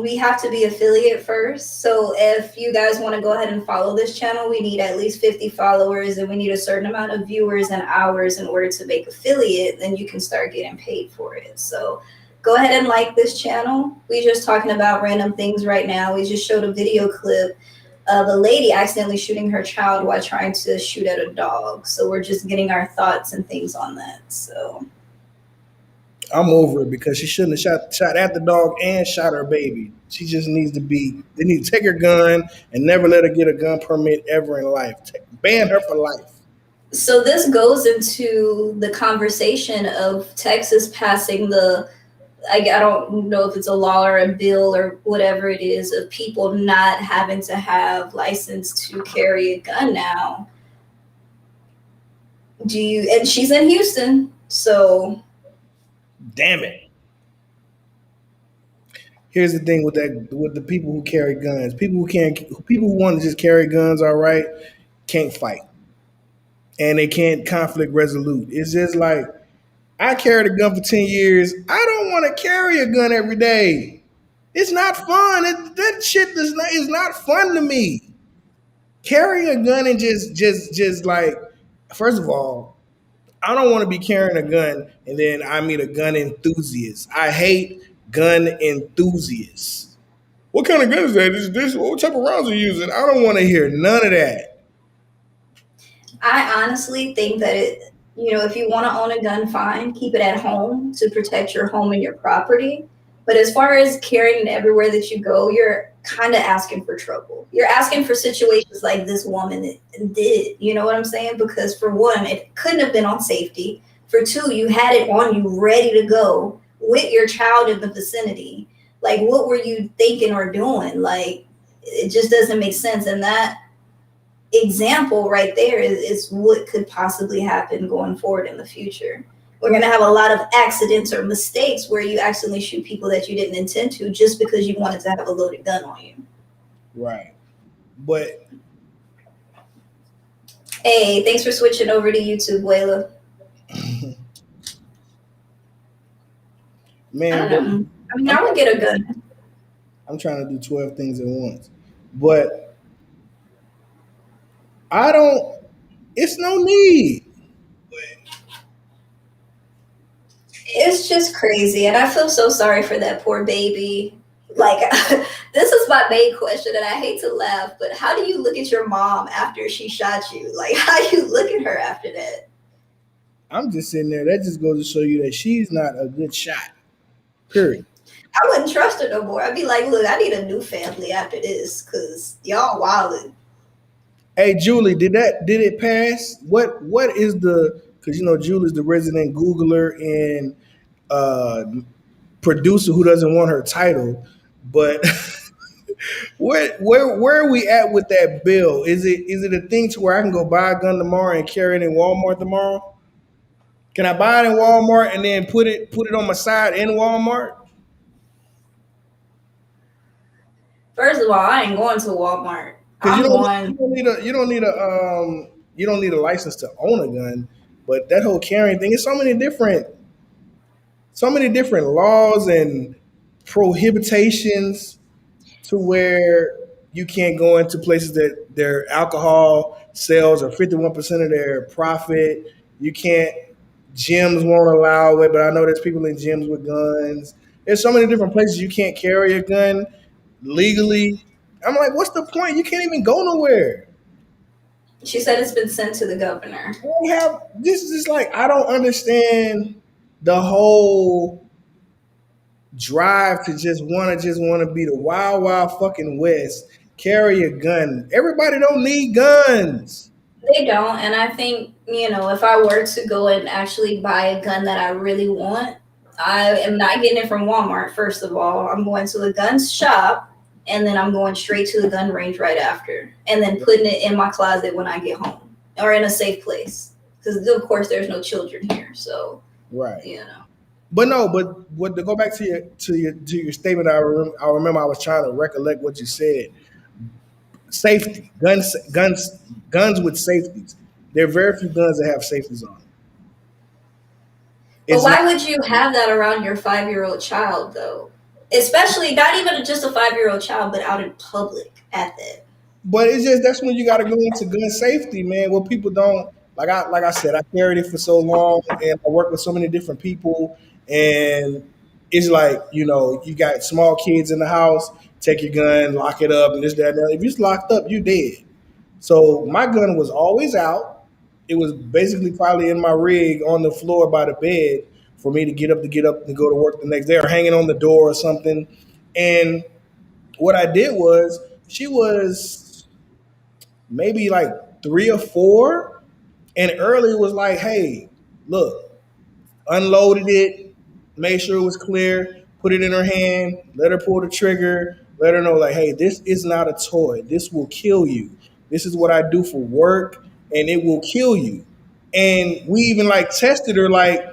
we have to be affiliate first. So if you guys want to go ahead and follow this channel, we need at least 50 followers and we need a certain amount of viewers and hours in order to make affiliate. Then you can start getting paid for it. So go ahead and like this channel. We just talking about random things right now. We just showed a video clip of a lady accidentally shooting her child while trying to shoot at a dog. So we're just getting our thoughts and things on that. So I'm over it because she shouldn't have shot at the dog and shot her baby. She just needs to be. They need to take her gun and never let her get a gun permit ever in life. Ban her for life. So this goes into the conversation of Texas passing I don't know if it's a law or a bill or whatever it is, of people not having to have license to carry a gun now. And she's in Houston, so Damn it. Here's the thing with the people who carry guns. People who want to just carry guns, all right, can't fight. And they can't conflict resolute. It's just like I carried a gun for 10 years. I don't want to carry a gun every day. It's not fun. That shit is not fun to me. Carrying a gun and just like, first of all, I don't want to be carrying a gun and then I meet a gun enthusiast. I hate gun enthusiasts. What kind of gun is that? What type of rounds are you using? I don't want to hear none of that. I honestly think that if you want to own a gun, fine, keep it at home to protect your home and your property. But as far as carrying it everywhere that you go, you're kind of asking for trouble. You're asking for situations like this woman did. You know what I'm saying? Because for one, it couldn't have been on safety. For two, you had it on you ready to go with your child in the vicinity. Like, what were you thinking or doing? Like, it just doesn't make sense. And that example right there is what could possibly happen going forward in the future. We're going to have a lot of accidents or mistakes where you accidentally shoot people that you didn't intend to just because you wanted to have a loaded gun on you. Right. But Hey, thanks for switching over to YouTube, Layla. I man, don't but know. I mean, I'm I would trying, get a gun. I'm trying to do 12 things at once. But I don't. It's no need. It's just crazy, and I feel so sorry for that poor baby. Like, this is my main question, and I hate to laugh, but how do you look at your mom after she shot you? Like, how do you look at her after that? I'm just sitting there. That just goes to show you that she's not a good shot. Period. I wouldn't trust her no more. I'd be like, look, I need a new family after this, because y'all wildin'. Hey, Julie, did it pass? What is the? Because you know Julie's the resident Googler and uh, producer who doesn't want her title. But where are we at with that bill? Is it a thing to where I can go buy a gun tomorrow and carry it in Walmart tomorrow? Can I buy it in Walmart and then put it on my side in Walmart? First of all, I ain't going to Walmart. Because I'm going. you don't need a license to own a gun, but that whole carrying thing is so many different laws and prohibitions to where you can't go into places that their alcohol sales are 51% of their profit. You can't gyms won't allow it, but I know there's people in gyms with guns. There's so many different places you can't carry a gun legally. I'm like, what's the point? You can't even go nowhere. She said it's been sent to the governor. We have this is just like I don't understand the whole drive to just want to be the wild wild fucking west. Carry a gun. Everybody don't need guns. They don't, and I think, if I were to go and actually buy a gun that I really want, I am not getting it from Walmart. First of all, I'm going to a gun shop, and then I'm going straight to the gun range right after, and then putting it in my closet when I get home or in a safe place. Because of course, there's no children here, so Right. you know. But no, but what to go back to your statement, I remember I was trying to recollect what you said. Safety, guns with safeties. There are very few guns that have safeties on. But It's not, why would you have that around your 5-year-old child, though? Especially not even just a 5-year-old child, but out in public at that. but it's just that's when you got to go into gun safety, man. What people don't like I said, I carried it for so long, and I work with so many different people, and it's like you got small kids in the house. Take your gun, lock it up, and this, that, and that. If it's locked up, you dead. So my gun was always out. It was basically probably in my rig on the floor by the bed for me to get up and go to work the next day, or hanging on the door or something. And what I did was, she was maybe like 3 or 4, and early was like, "Hey, look, unloaded it, made sure it was clear, put it in her hand, let her pull the trigger, let her know, like, hey, this is not a toy. This will kill you. This is what I do for work, and it will kill you." And we even like tested her, like,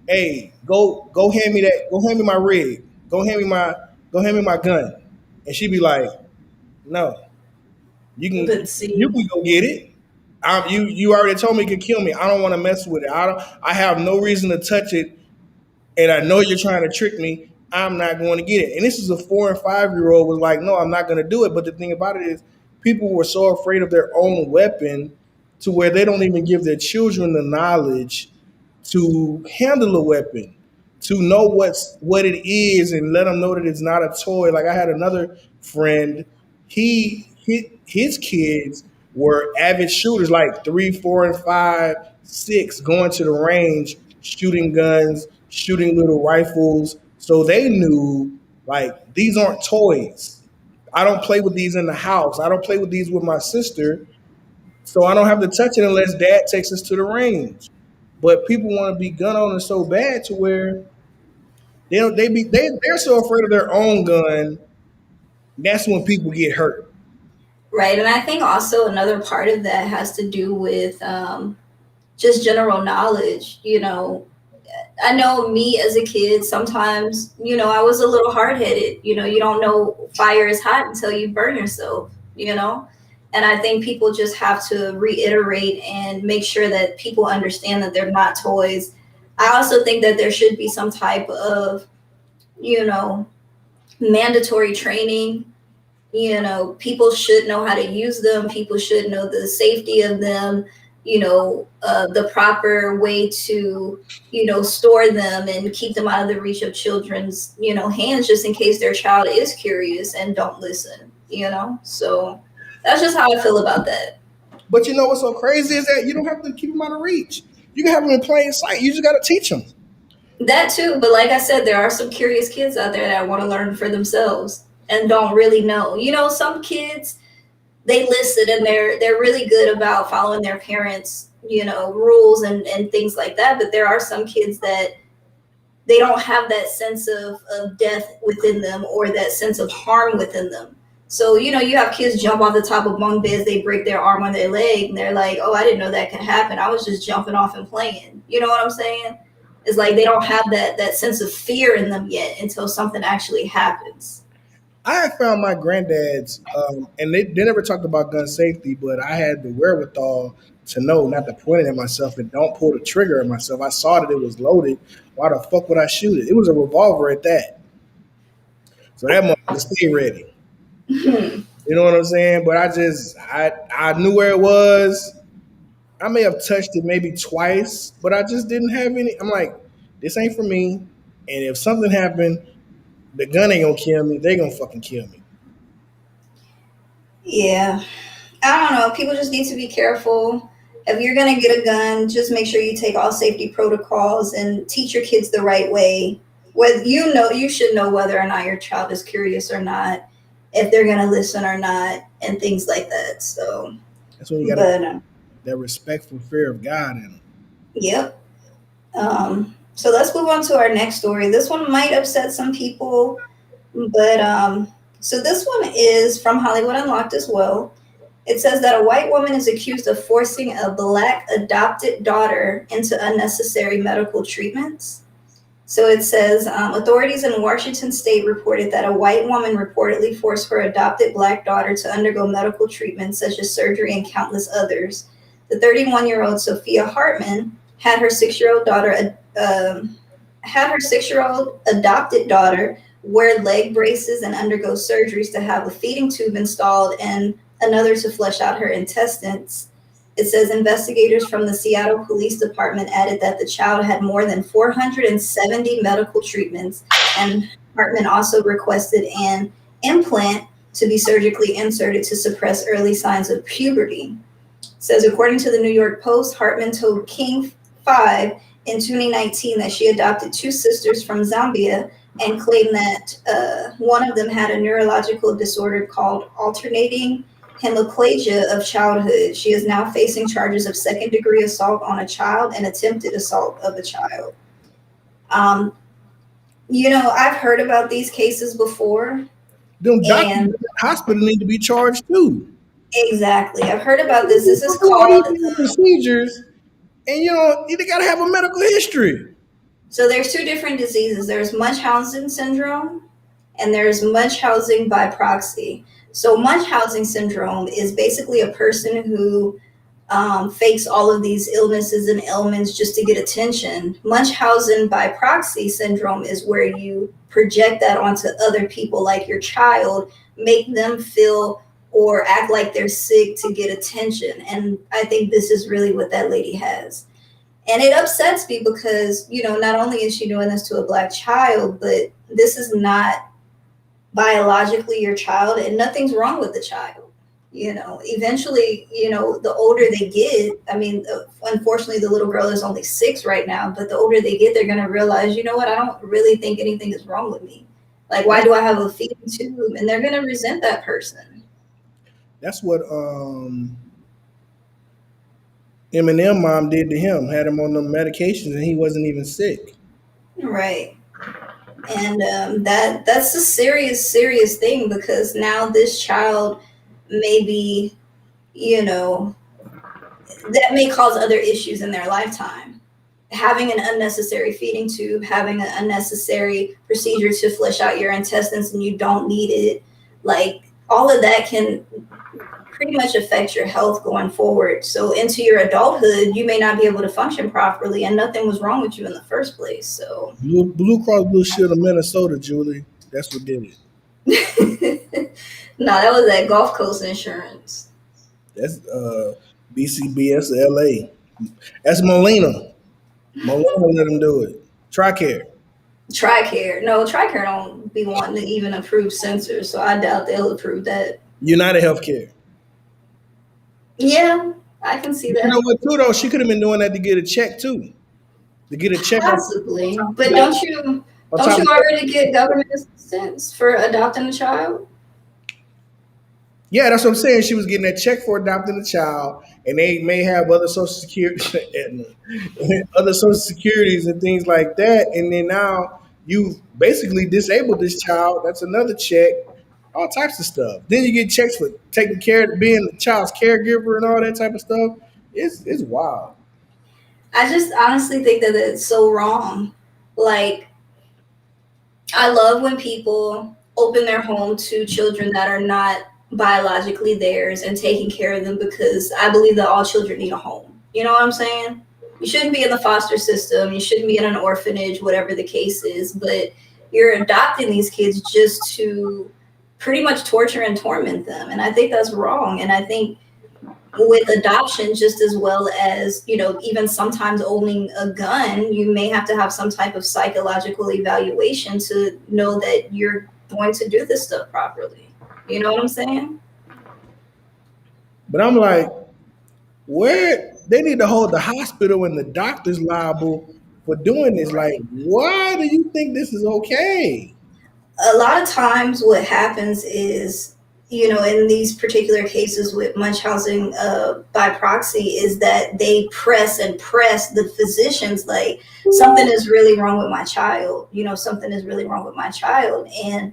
hey, go hand me that, go hand me my rig, go hand me my gun. And she'd be like, no, you can But you see, can go get it. You already told me it could kill me. I don't want to mess with it. I have no reason to touch it, and I know you're trying to trick me. I'm not going to get it. And this is a 4 and 5 year old was like, no, I'm not going to do it. But the thing about it is, people were so afraid of their own weapon to where they don't even give their children the knowledge to handle a weapon, to know what it is, and let them know that it's not a toy. Like I had another friend, his kids were avid shooters, like 3, 4, and 5, 6, going to the range, shooting guns, shooting little rifles. So they knew, like, these aren't toys. I don't play with these in the house. I don't play with these with my sister. So I don't have to touch it unless dad takes us to the range. But people want to be gun owners so bad to where They don't. They're so afraid of their own gun. That's when people get hurt. Right. And I think also another part of that has to do with just general knowledge. I know me as a kid, sometimes, I was a little hard headed. You don't know fire is hot until you burn yourself, you know? And I think people just have to reiterate and make sure that people understand that they're not toys. I also think that there should be some type of, you know, mandatory training. People should know how to use them. People should know the safety of them, the proper way to, store them and keep them out of the reach of children's, hands, just in case their child is curious and don't listen. So that's just how I feel about that. But you know what's so crazy is that you don't have to keep them out of reach. You can have them in plain sight. You just got to teach them. That too, but like I said, there are some curious kids out there that want to learn for themselves and don't really know. Some kids, they listen and they're really good about following their parents rules and things like that, but there are some kids that they don't have that sense of death within them or that sense of harm within them. So you have kids jump off the top of bunk beds, they break their arm or their leg, and they're like, oh, I didn't know that could happen, I was just jumping off and playing. You know what I'm saying? It's like they don't have that sense of fear in them yet until something actually happens. I had found my granddad's, and they never talked about gun safety, but I had the wherewithal to know not to point it at myself and don't pull the trigger at myself. I saw that it was loaded. Why the fuck would I shoot it? It was a revolver at that. So that motherfucker stay ready. You know what I'm saying? But I knew where it was. I may have touched it maybe twice, but I just didn't have any. I'm like, this ain't for me. And if something happened, the gun ain't gonna kill me. They gonna fucking kill me. Yeah, I don't know. People just need to be careful. If you're going to get a gun, just make sure you take all safety protocols and teach your kids the right way. Whether you should know whether or not your child is curious or not, if they're going to listen or not, and things like that. So, That's when you gotta but that respectful fear of God in them. yep. So let's move on to our next story. This one might upset some people, but so this one is from Hollywood Unlocked as well. It says that a white woman is accused of forcing a black adopted daughter into unnecessary medical treatments. So it says authorities in Washington state reported that a white woman reportedly forced her adopted black daughter to undergo medical treatments such as surgery and countless others. The 31-year-old Sophia Hartman had her 6-year-old daughter had her 6-year-old adopted daughter wear leg braces and undergo surgeries to have a feeding tube installed and another to flush out her intestines. It says investigators from the Seattle Police Department added that the child had more than 470 medical treatments, and Hartman also requested an implant to be surgically inserted to suppress early signs of puberty. It says, according to the New York Post, Hartman told King 5 in 2019 that she adopted two sisters from Zambia and claimed that one of them had a neurological disorder called alternating hemiplegia of childhood. She is now facing charges of second-degree assault on a child and attempted assault of a child. Um, I've heard about these cases before, Them doctors in and the hospital need to be charged too. exactly, I've heard about this. This is They do all these called different procedures, and they gotta have a medical history. so there's two different diseases. There's Munchausen syndrome and there's Munchausen by proxy. So Munchausen syndrome is basically a person who fakes all of these illnesses and ailments just to get attention. Munchausen by proxy syndrome is where you project that onto other people, like your child, make them feel or act like they're sick to get attention. And I think this is really what that lady has. And it upsets me because, not only is she doing this to a black child, but this is not biologically your child and nothing's wrong with the child. Eventually, the older they get, I mean, unfortunately, the little girl is only 6 right now, but the older they get, they're going to realize, you know what, I don't really think anything is wrong with me. Like, why do I have a feeding tube? And they're going to resent that person. That's what Eminem mom did to him. Had him on the medications, and he wasn't even sick. Right. And that's a serious thing, because now this child may be, you know, that may cause other issues in their lifetime. Having an unnecessary feeding tube, having an unnecessary procedure to flush out your intestines and you don't need it, like all of that can pretty much affect your health going forward. So into your adulthood, you may not be able to function properly, and nothing was wrong with you in the first place. So, Blue Cross Blue Shield of Minnesota, Julie. That's what did it. no, that was that Gulf Coast insurance. That's BCBS LA. That's Molina. Molina let them do it. Tricare. TRICARE. No, TRICARE don't be wanting to even approve sensors, so I doubt they'll approve that. United Healthcare. Yeah, I can see You know that. what, too, though? She could have been doing that to get a check, too. To get a check Possibly. top of But that. On don't top you of already get government assistance for adopting a child? Yeah, that's what I'm saying. She was getting that check for adopting a child, and they may have other social security, other social securities and things like that. And then now you basically disabled this child. That's another check, all types of stuff. Then you get checks for taking care, being the child's caregiver, and all that type of stuff. It's wild. I just honestly think that it's so wrong. Like, I love when people open their home to children that are not biologically theirs and taking care of them, because I believe that all children need a home. You know what I'm saying? You shouldn't be in the foster system, you shouldn't be in an orphanage, whatever the case is, but you're adopting these kids just to pretty much torture and torment them. And I think that's wrong. And I think with adoption, just as well as, even sometimes owning a gun, you may have to have some type of psychological evaluation to know that you're going to do this stuff properly. You know what I'm saying? But I'm like, where they need to hold the hospital and the doctors liable for doing this. Like, why do you think this is okay? A lot of times what happens is, in these particular cases with Munchausen by proxy, is that they press and press the physicians, like, something is really wrong with my child, something is really wrong with my child. And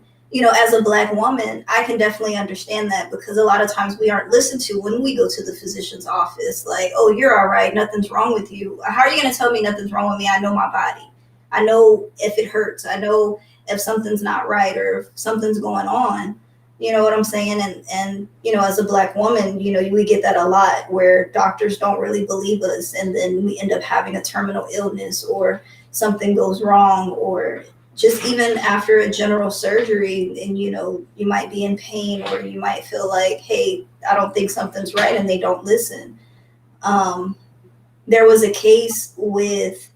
as a Black woman, I can definitely understand that, because a lot of times we aren't listened to when we go to the physician's office. Like, oh, you're all right, nothing's wrong with you. How are you going to tell me nothing's wrong with me? I know my body. I know if it hurts. I know if something's not right or if something's going on. You know what I'm saying? And as a Black woman, we get that a lot, where doctors don't really believe us, and then we end up having a terminal illness, or something goes wrong, or just even after a general surgery, and you might be in pain, or you might feel like, hey, I don't think something's right, and they don't listen. um, there was a case with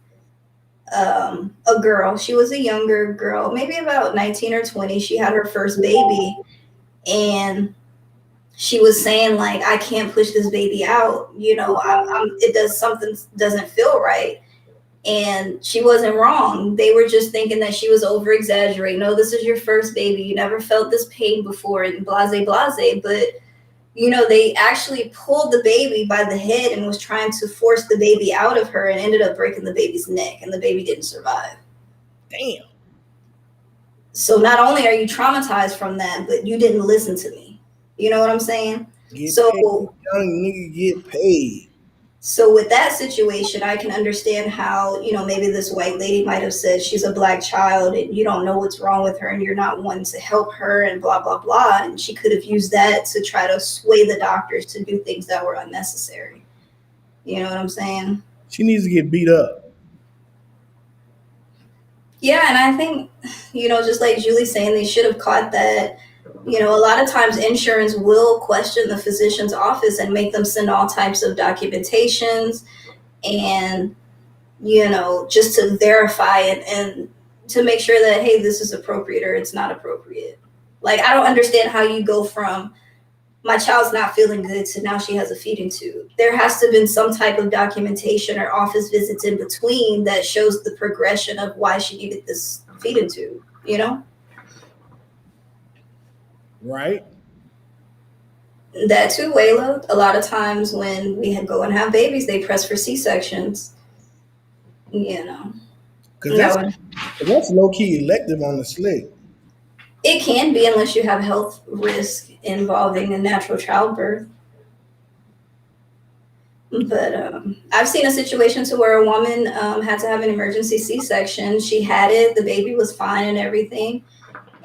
a girl. She was a younger girl, maybe about 19 or 20. She had her first baby, and she was saying, like, I can't push this baby out. It does, something doesn't feel right. And she wasn't wrong. They were just thinking that she was over exaggerating. No, this is your first baby. You never felt this pain before, and blase, blase. But they actually pulled the baby by the head and was trying to force the baby out of her, and ended up breaking the baby's neck, and the baby didn't survive. Damn. So not only are you traumatized from that, but you didn't listen to me. You know what I'm saying? Get paid. So Young nigga get paid. so with that situation, I can understand how, maybe this white lady might have said she's a Black child and you don't know what's wrong with her and you're not wanting to help her and blah blah blah. And she could have used that to try to sway the doctors to do things that were unnecessary. You know what I'm saying? She needs to get beat up. Yeah, and I think, just like Julie's saying, they should have caught that. A lot of times insurance will question the physician's office and make them send all types of documentations, and, just to verify it, and to make sure that, hey, this is appropriate or it's not appropriate. Like, I don't understand how you go from my child's not feeling good to now she has a feeding tube. There has to have been some type of documentation or office visits in between that shows the progression of why she needed this feeding tube. Right? That too, Wayla. A lot of times when we go and have babies, they press for C-sections. You know. Because No, that's low key elective on the slick. it can be unless you have health risk involving a natural childbirth. But I've seen a situation to where a woman had to have an emergency C-section. She had it, the baby was fine and everything.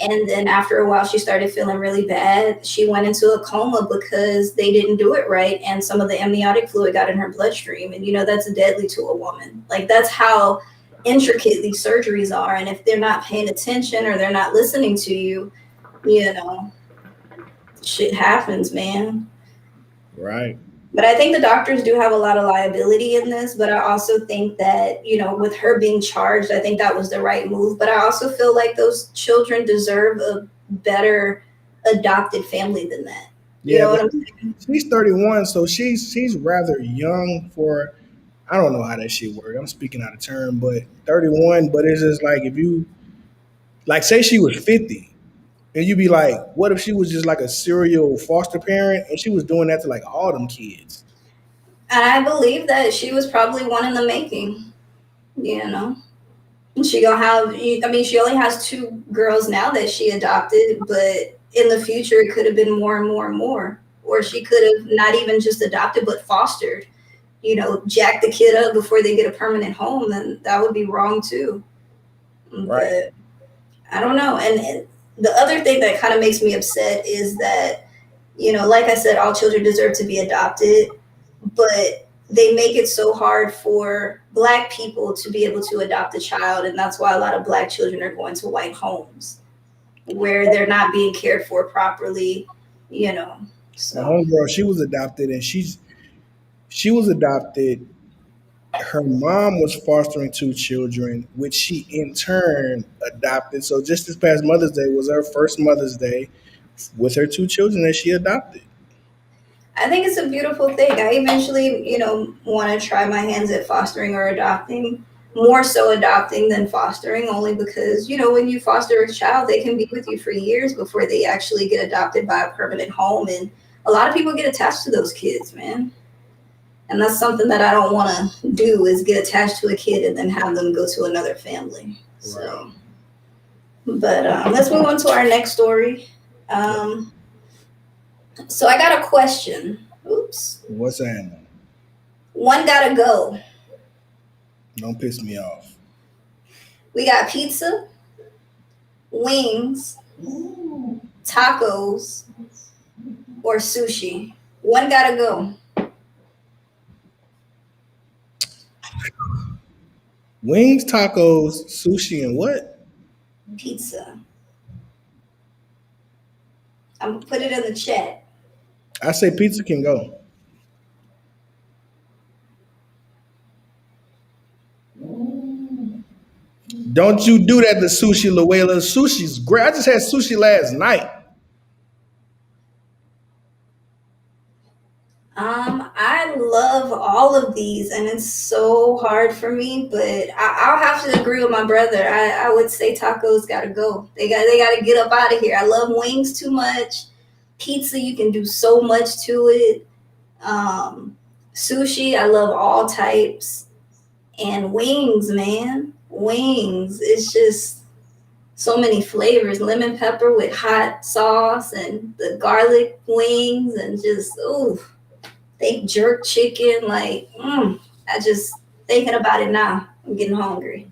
And then after a while, she started feeling really bad. She went into a coma because they didn't do it right. And some of the amniotic fluid got in her bloodstream. And, that's deadly to a woman. Like, that's how intricate these surgeries are. And if they're not paying attention or they're not listening to you, you know, shit happens, man. Right. But I think the doctors do have a lot of liability in this. But I also think that, with her being charged, I think that was the right move. But I also feel like those children deserve a better adopted family than that. You Yeah, know but what I'm saying? she's 31, so she's rather young for. I don't know how that shit works. I'm speaking out of turn, but 31. But it's just like if you like say she was 50, and you be like, what if she was just like a serial foster parent and she was doing that to like all them kids? And I believe that she was probably one in the making, you know? And she gonna have, I mean, she only has two girls now that she adopted, but in the future, it could have been more and more and more. Or she could have not even just adopted, but fostered, jack the kid up before they get a permanent home, then that would be wrong too. Right. But I don't know. And the other thing that kind of makes me upset is that, like I said, all children deserve to be adopted, but they make it so hard for Black people to be able to adopt a child. And that's why a lot of Black children are going to white homes where they're not being cared for properly, you know. My So homegirl, she was adopted, and she was adopted. Her mom was fostering two children, which she in turn adopted. So just this past Mother's Day was her first Mother's Day with her two children that she adopted. I think it's a beautiful thing. I eventually, want to try my hands at fostering or adopting, more so adopting than fostering, only because, when you foster a child, they can be with you for years before they actually get adopted by a permanent home. And a lot of people get attached to those kids, man. And that's something that I don't want to do is get attached to a kid and then have them go to another family. Right. So, but let's move on to our next story. Um, so I got a question. Oops. What's happening? One gotta go. Don't piss me off. We got pizza, wings, tacos, or sushi. One gotta go. Wings, tacos, sushi, and what? Pizza. I'm gonna put it in the chat. I say pizza can go. Don't you do that to sushi, Luella. Sushi's great. I just had sushi last night. I love all of these, and it's so hard for me. But I'll have to agree with my brother. I would say tacos gotta go. They gotta get up out of here. I love wings too much. Pizza, you can do so much to it. Um, Sushi, I love all types. And wings, man, wings. It's just so many flavors. Lemon pepper with hot sauce, and the garlic wings, and just ooh. They jerk chicken, like, I just thinking about it now. I'm getting hungry.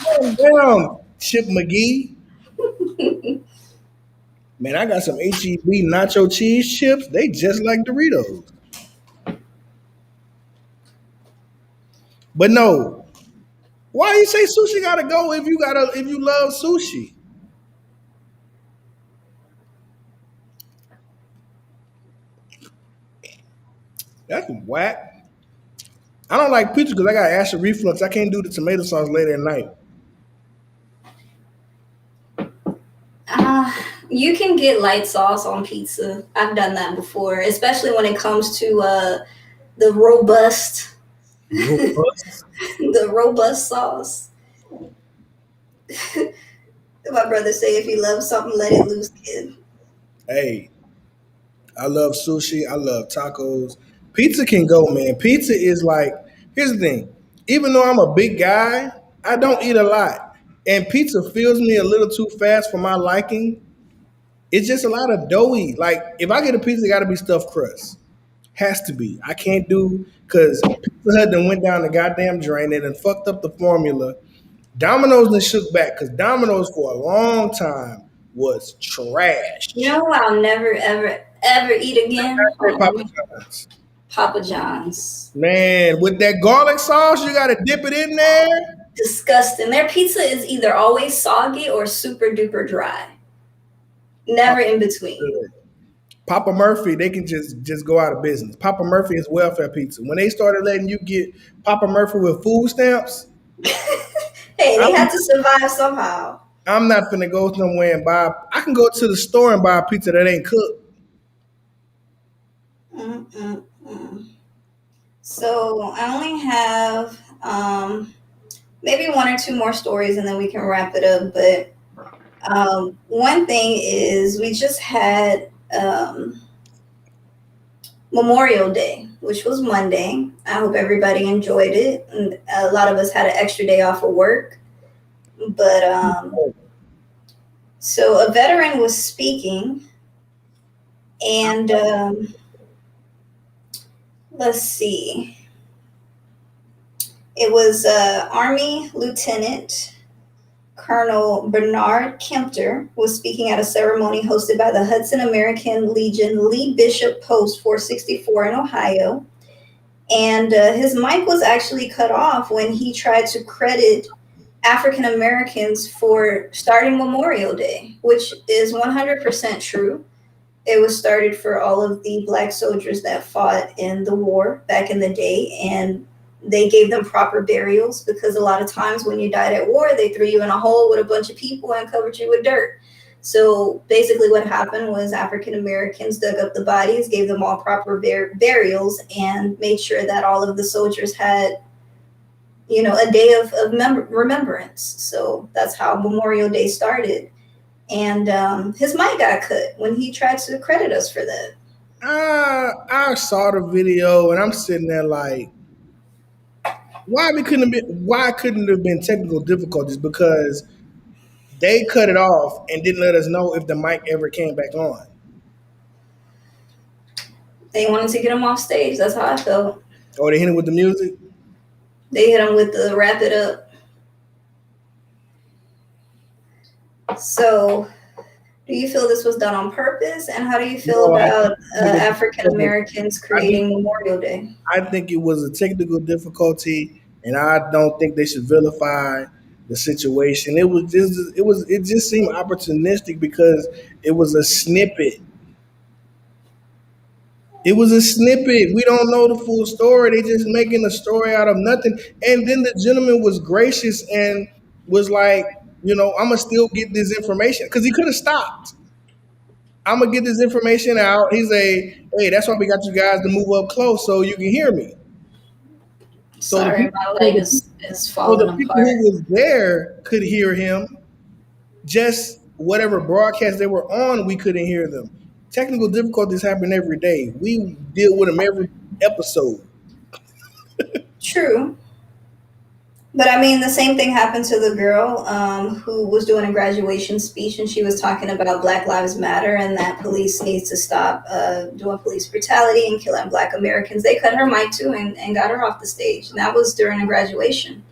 Calm down, Chip McGee. Man, I got some HEB nacho cheese chips. They just like Doritos. But no, why you say sushi gotta go if you love sushi? That's whack. I don't like pizza because I got acid reflux. I can't do the tomato sauce late at night. Uh, you can get light sauce on pizza. I've done that before, especially when it comes to the robust, Robust. the robust sauce. My brother say, if you love something, let it loose, kid. Hey, I love sushi. I love tacos. Pizza can go, man. Pizza is like, here's the thing. Even though I'm a big guy, I don't eat a lot. And pizza fills me a little too fast for my liking. It's just a lot of doughy. Like if I get a pizza, it gotta be stuffed crust. Has to be. I can't do because Pizza Hut then went down the goddamn drain and then fucked up the formula. Domino's then shook back because Domino's for a long time was You trash. know what I'll never, ever, ever eat again? Hey, Hold Papa on. John's. Papa John's. Man, with that garlic sauce, you gotta dip it in there. Disgusting. Their pizza is either always soggy or super duper dry. Oh, Never in between. good. Papa Murphy, they can just go out of business. Papa Murphy is welfare pizza. When they started letting you get Papa Murphy with food stamps, Hey, they I'm had to survive somehow. I'm not finna go somewhere and buy. I can go to the store and buy a pizza that ain't cooked. Mm-mm-mm. So I only have maybe one or two more stories and then we can wrap it up. But one thing is, we just had Memorial Day, which was Monday. I hope everybody enjoyed it. And a lot of us had an extra day off of work. But so a veteran was speaking, and let's see, it was Army Lieutenant Colonel Bernard Kempter was speaking at a ceremony hosted by the Hudson American Legion Lee Bishop Post 464 in Ohio. And his mic was actually cut off when he tried to credit African Americans for starting Memorial Day, which is 100% true. It was started for all of the black soldiers that fought in the war back in the day, and they gave them proper burials because a lot of times when you died at war, they threw you in a hole with a bunch of people and covered you with dirt. So basically, what happened was African Americans dug up the bodies, gave them all proper burials, and made sure that all of the soldiers had, a day of remembrance. So that's how Memorial Day started. And his mic got cut when he tried to credit us for that. I saw the video and I'm sitting there like, why couldn't it have been technical difficulties? Because they cut it off and didn't let us know if the mic ever came back on. They wanted to get him off stage. That's how I felt. Or they hit it with the music. They hit him with the wrap it up. So, do you feel this was done on purpose? And how do you feel No, about African think Americans I think creating Memorial Day? I think it was a technical difficulty, and I don't think they should vilify the situation. It just seemed opportunistic because it was a snippet. It was a snippet. We don't know the full story. They just making a story out of nothing. And then the gentleman was gracious and was like, I'm gonna still get this information because he could have stopped. I'm gonna get this information out. He's hey, that's why we got you guys to move up close so you can hear me. So the Sorry, people, my so light the, is so falling the people who apart. was there could hear him. Just whatever broadcast they were on, we couldn't hear them. Technical difficulties happen every day. We deal with them every episode. True. But I mean, the same thing happened to the girl who was doing a graduation speech, and she was talking about Black Lives Matter and that police needs to stop doing police brutality and killing Black Americans. They cut her mic too and got her off the stage. And that was during a graduation.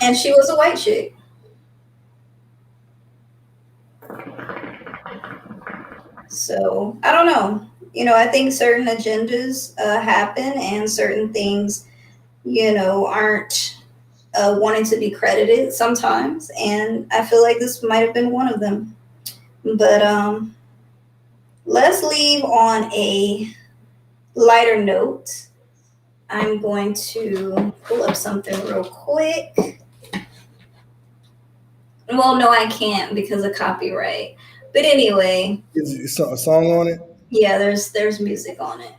And she was a white chick. So I don't know. I think certain agendas happen and certain things, aren't wanting to be credited sometimes, and I feel like this might have been one of them. But let's leave on a lighter note. I'm going to pull up something real quick. Well, no, I can't because of copyright. But anyway, Is a song on it? yeah, there's music on it.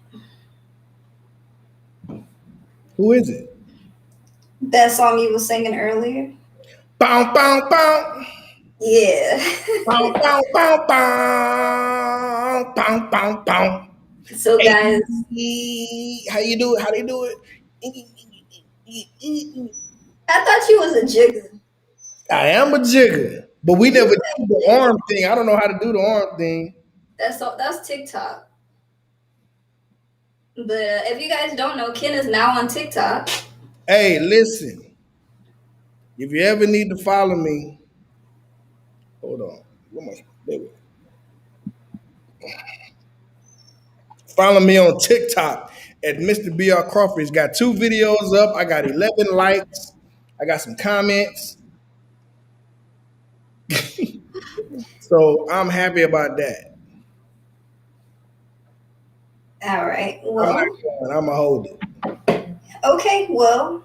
Who is it? That song you was singing earlier. Bow, bow, bow. Yeah. Bow, bow, bow, bow. Bow, bow, bow. So, guys, Hey, how you do it? How they do it? I thought you was a jigger. I am a jigger, but we You never a did the jigger. arm thing. I don't know how to do the arm thing. That's all. That's TikTok. But if you guys don't know, Ken is now on TikTok. Hey, listen. If you ever need to follow me, hold on. Where my, there we go. Follow me on TikTok at Mr. BR Crawford. He's got 2 videos up. I got 11 likes. I got some comments. So I'm happy about that. All right. I'm not Well, going. I'm going to hold it. okay. Well,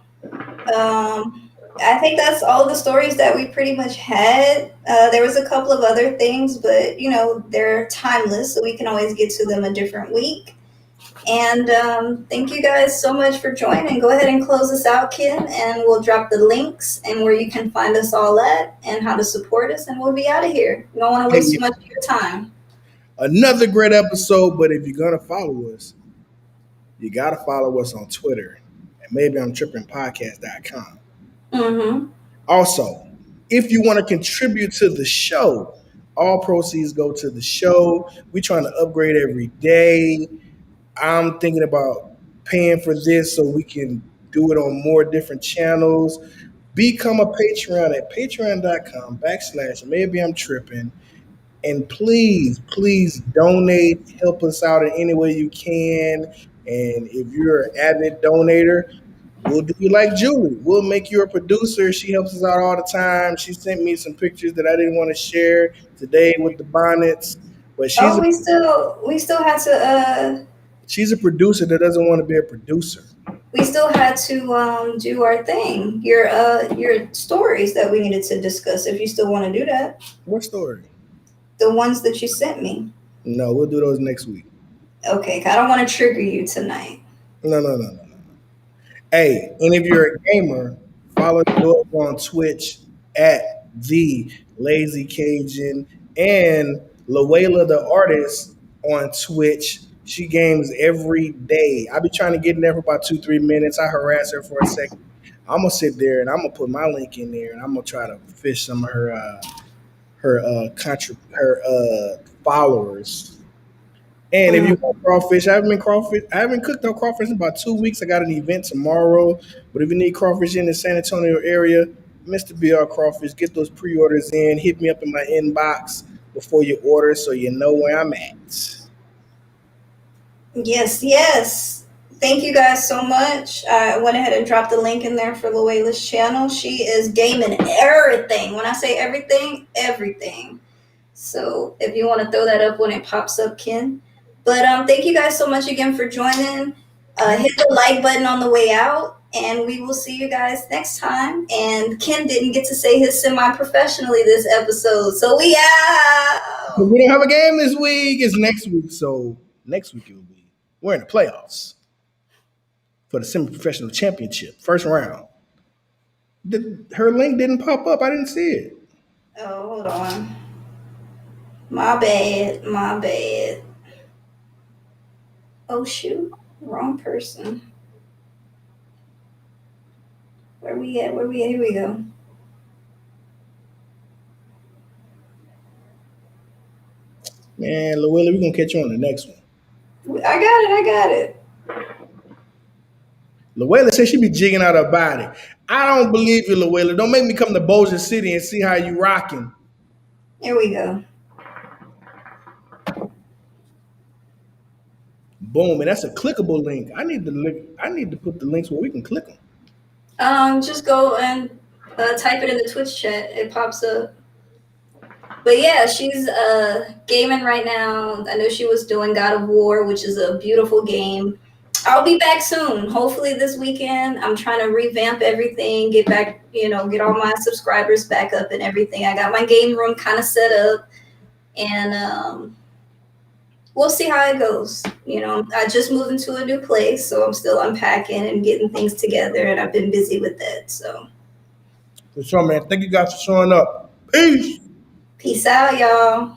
I think that's all the stories that we pretty much had. There was a couple of other things, but they're timeless, so we can always get to them a different week. And thank you guys so much for joining. Go ahead and close us out, Ken, and we'll drop the links and where you can find us all at and how to support us, and we'll be out of here. We don't want to waste Hey, too much of your time. another great episode, but if you're going to follow us, you got to follow us on Twitter and maybe I'm tripping podcast.com. Mm-hmm. Also, if you want to contribute to the show, all proceeds go to the show. We're trying to upgrade every day. I'm thinking about paying for this so we can do it on more different channels. Become a Patreon at patreon.com/ maybe I'm tripping. And please, please donate, help us out in any way you can. And if you're an avid donator, we'll do you like Julie. We'll make you a producer. She helps us out all the time. She sent me some pictures that I didn't want to share today with the bonnets. But Oh, we still had to she's a producer that doesn't want to be a producer. do our thing. Your stories that we needed to discuss. If you still want to do that, What story? the ones that you sent me. No, we'll do those next week. Okay, I don't want to trigger you tonight. No, no, no, no. Hey, and if you're a gamer, follow us on Twitch at the Lazy Cajun and Luela the artist on Twitch. She games every day. I be trying to get in there for about 2-3 minutes. I harass her for a second. I'm gonna sit there and I'm gonna put my link in there and I'm gonna try to fish some of her followers. And if you Mm. want crawfish, I haven't cooked no crawfish in about 2 weeks. I got an event tomorrow. But if you need crawfish in the San Antonio area, Mr. BR Crawfish, get those pre-orders in. Hit me up in my inbox before you order so you know where I'm at. Yes, yes. Thank you guys so much. I went ahead and dropped the link in there for Luela's channel. She is gaming everything. When I say everything, everything. So if you want to throw that up when it pops up, Ken. But thank you guys so much again for joining. Hit the like button on the way out, and we will see you guys next time. And Ken didn't get to say his semi-professionally this episode, so we But out. we don't have a game this week. It's next week. So next week it will be. We're in the playoffs for the semi-professional championship, first round. Her link didn't pop up. I didn't see it. Oh, hold on. My bad. My bad. Oh shoot, wrong person. Where we at? Where we at? Here we go. Man, Luella, we're gonna catch you on the next one. I got it. I got it. Luella says she be jigging out her body. I don't believe you, Luella. Don't make me come to Bossier City and see how you rocking. Here we go. Boom, and that's a clickable link. I need to put the links where we can click them. Just go and type it in the Twitch chat. It pops up. But yeah, she's gaming right now. I know she was doing God of War, which is a beautiful game. I'll be back soon. Hopefully this weekend. I'm trying to revamp everything, get back, get all my subscribers back up and everything. I got my game room kind of set up, and we'll see how it goes. I just moved into a new place, so I'm still unpacking and getting things together, and I've been busy with that. So For sure, man. Thank you guys for showing up. Peace. peace out, y'all.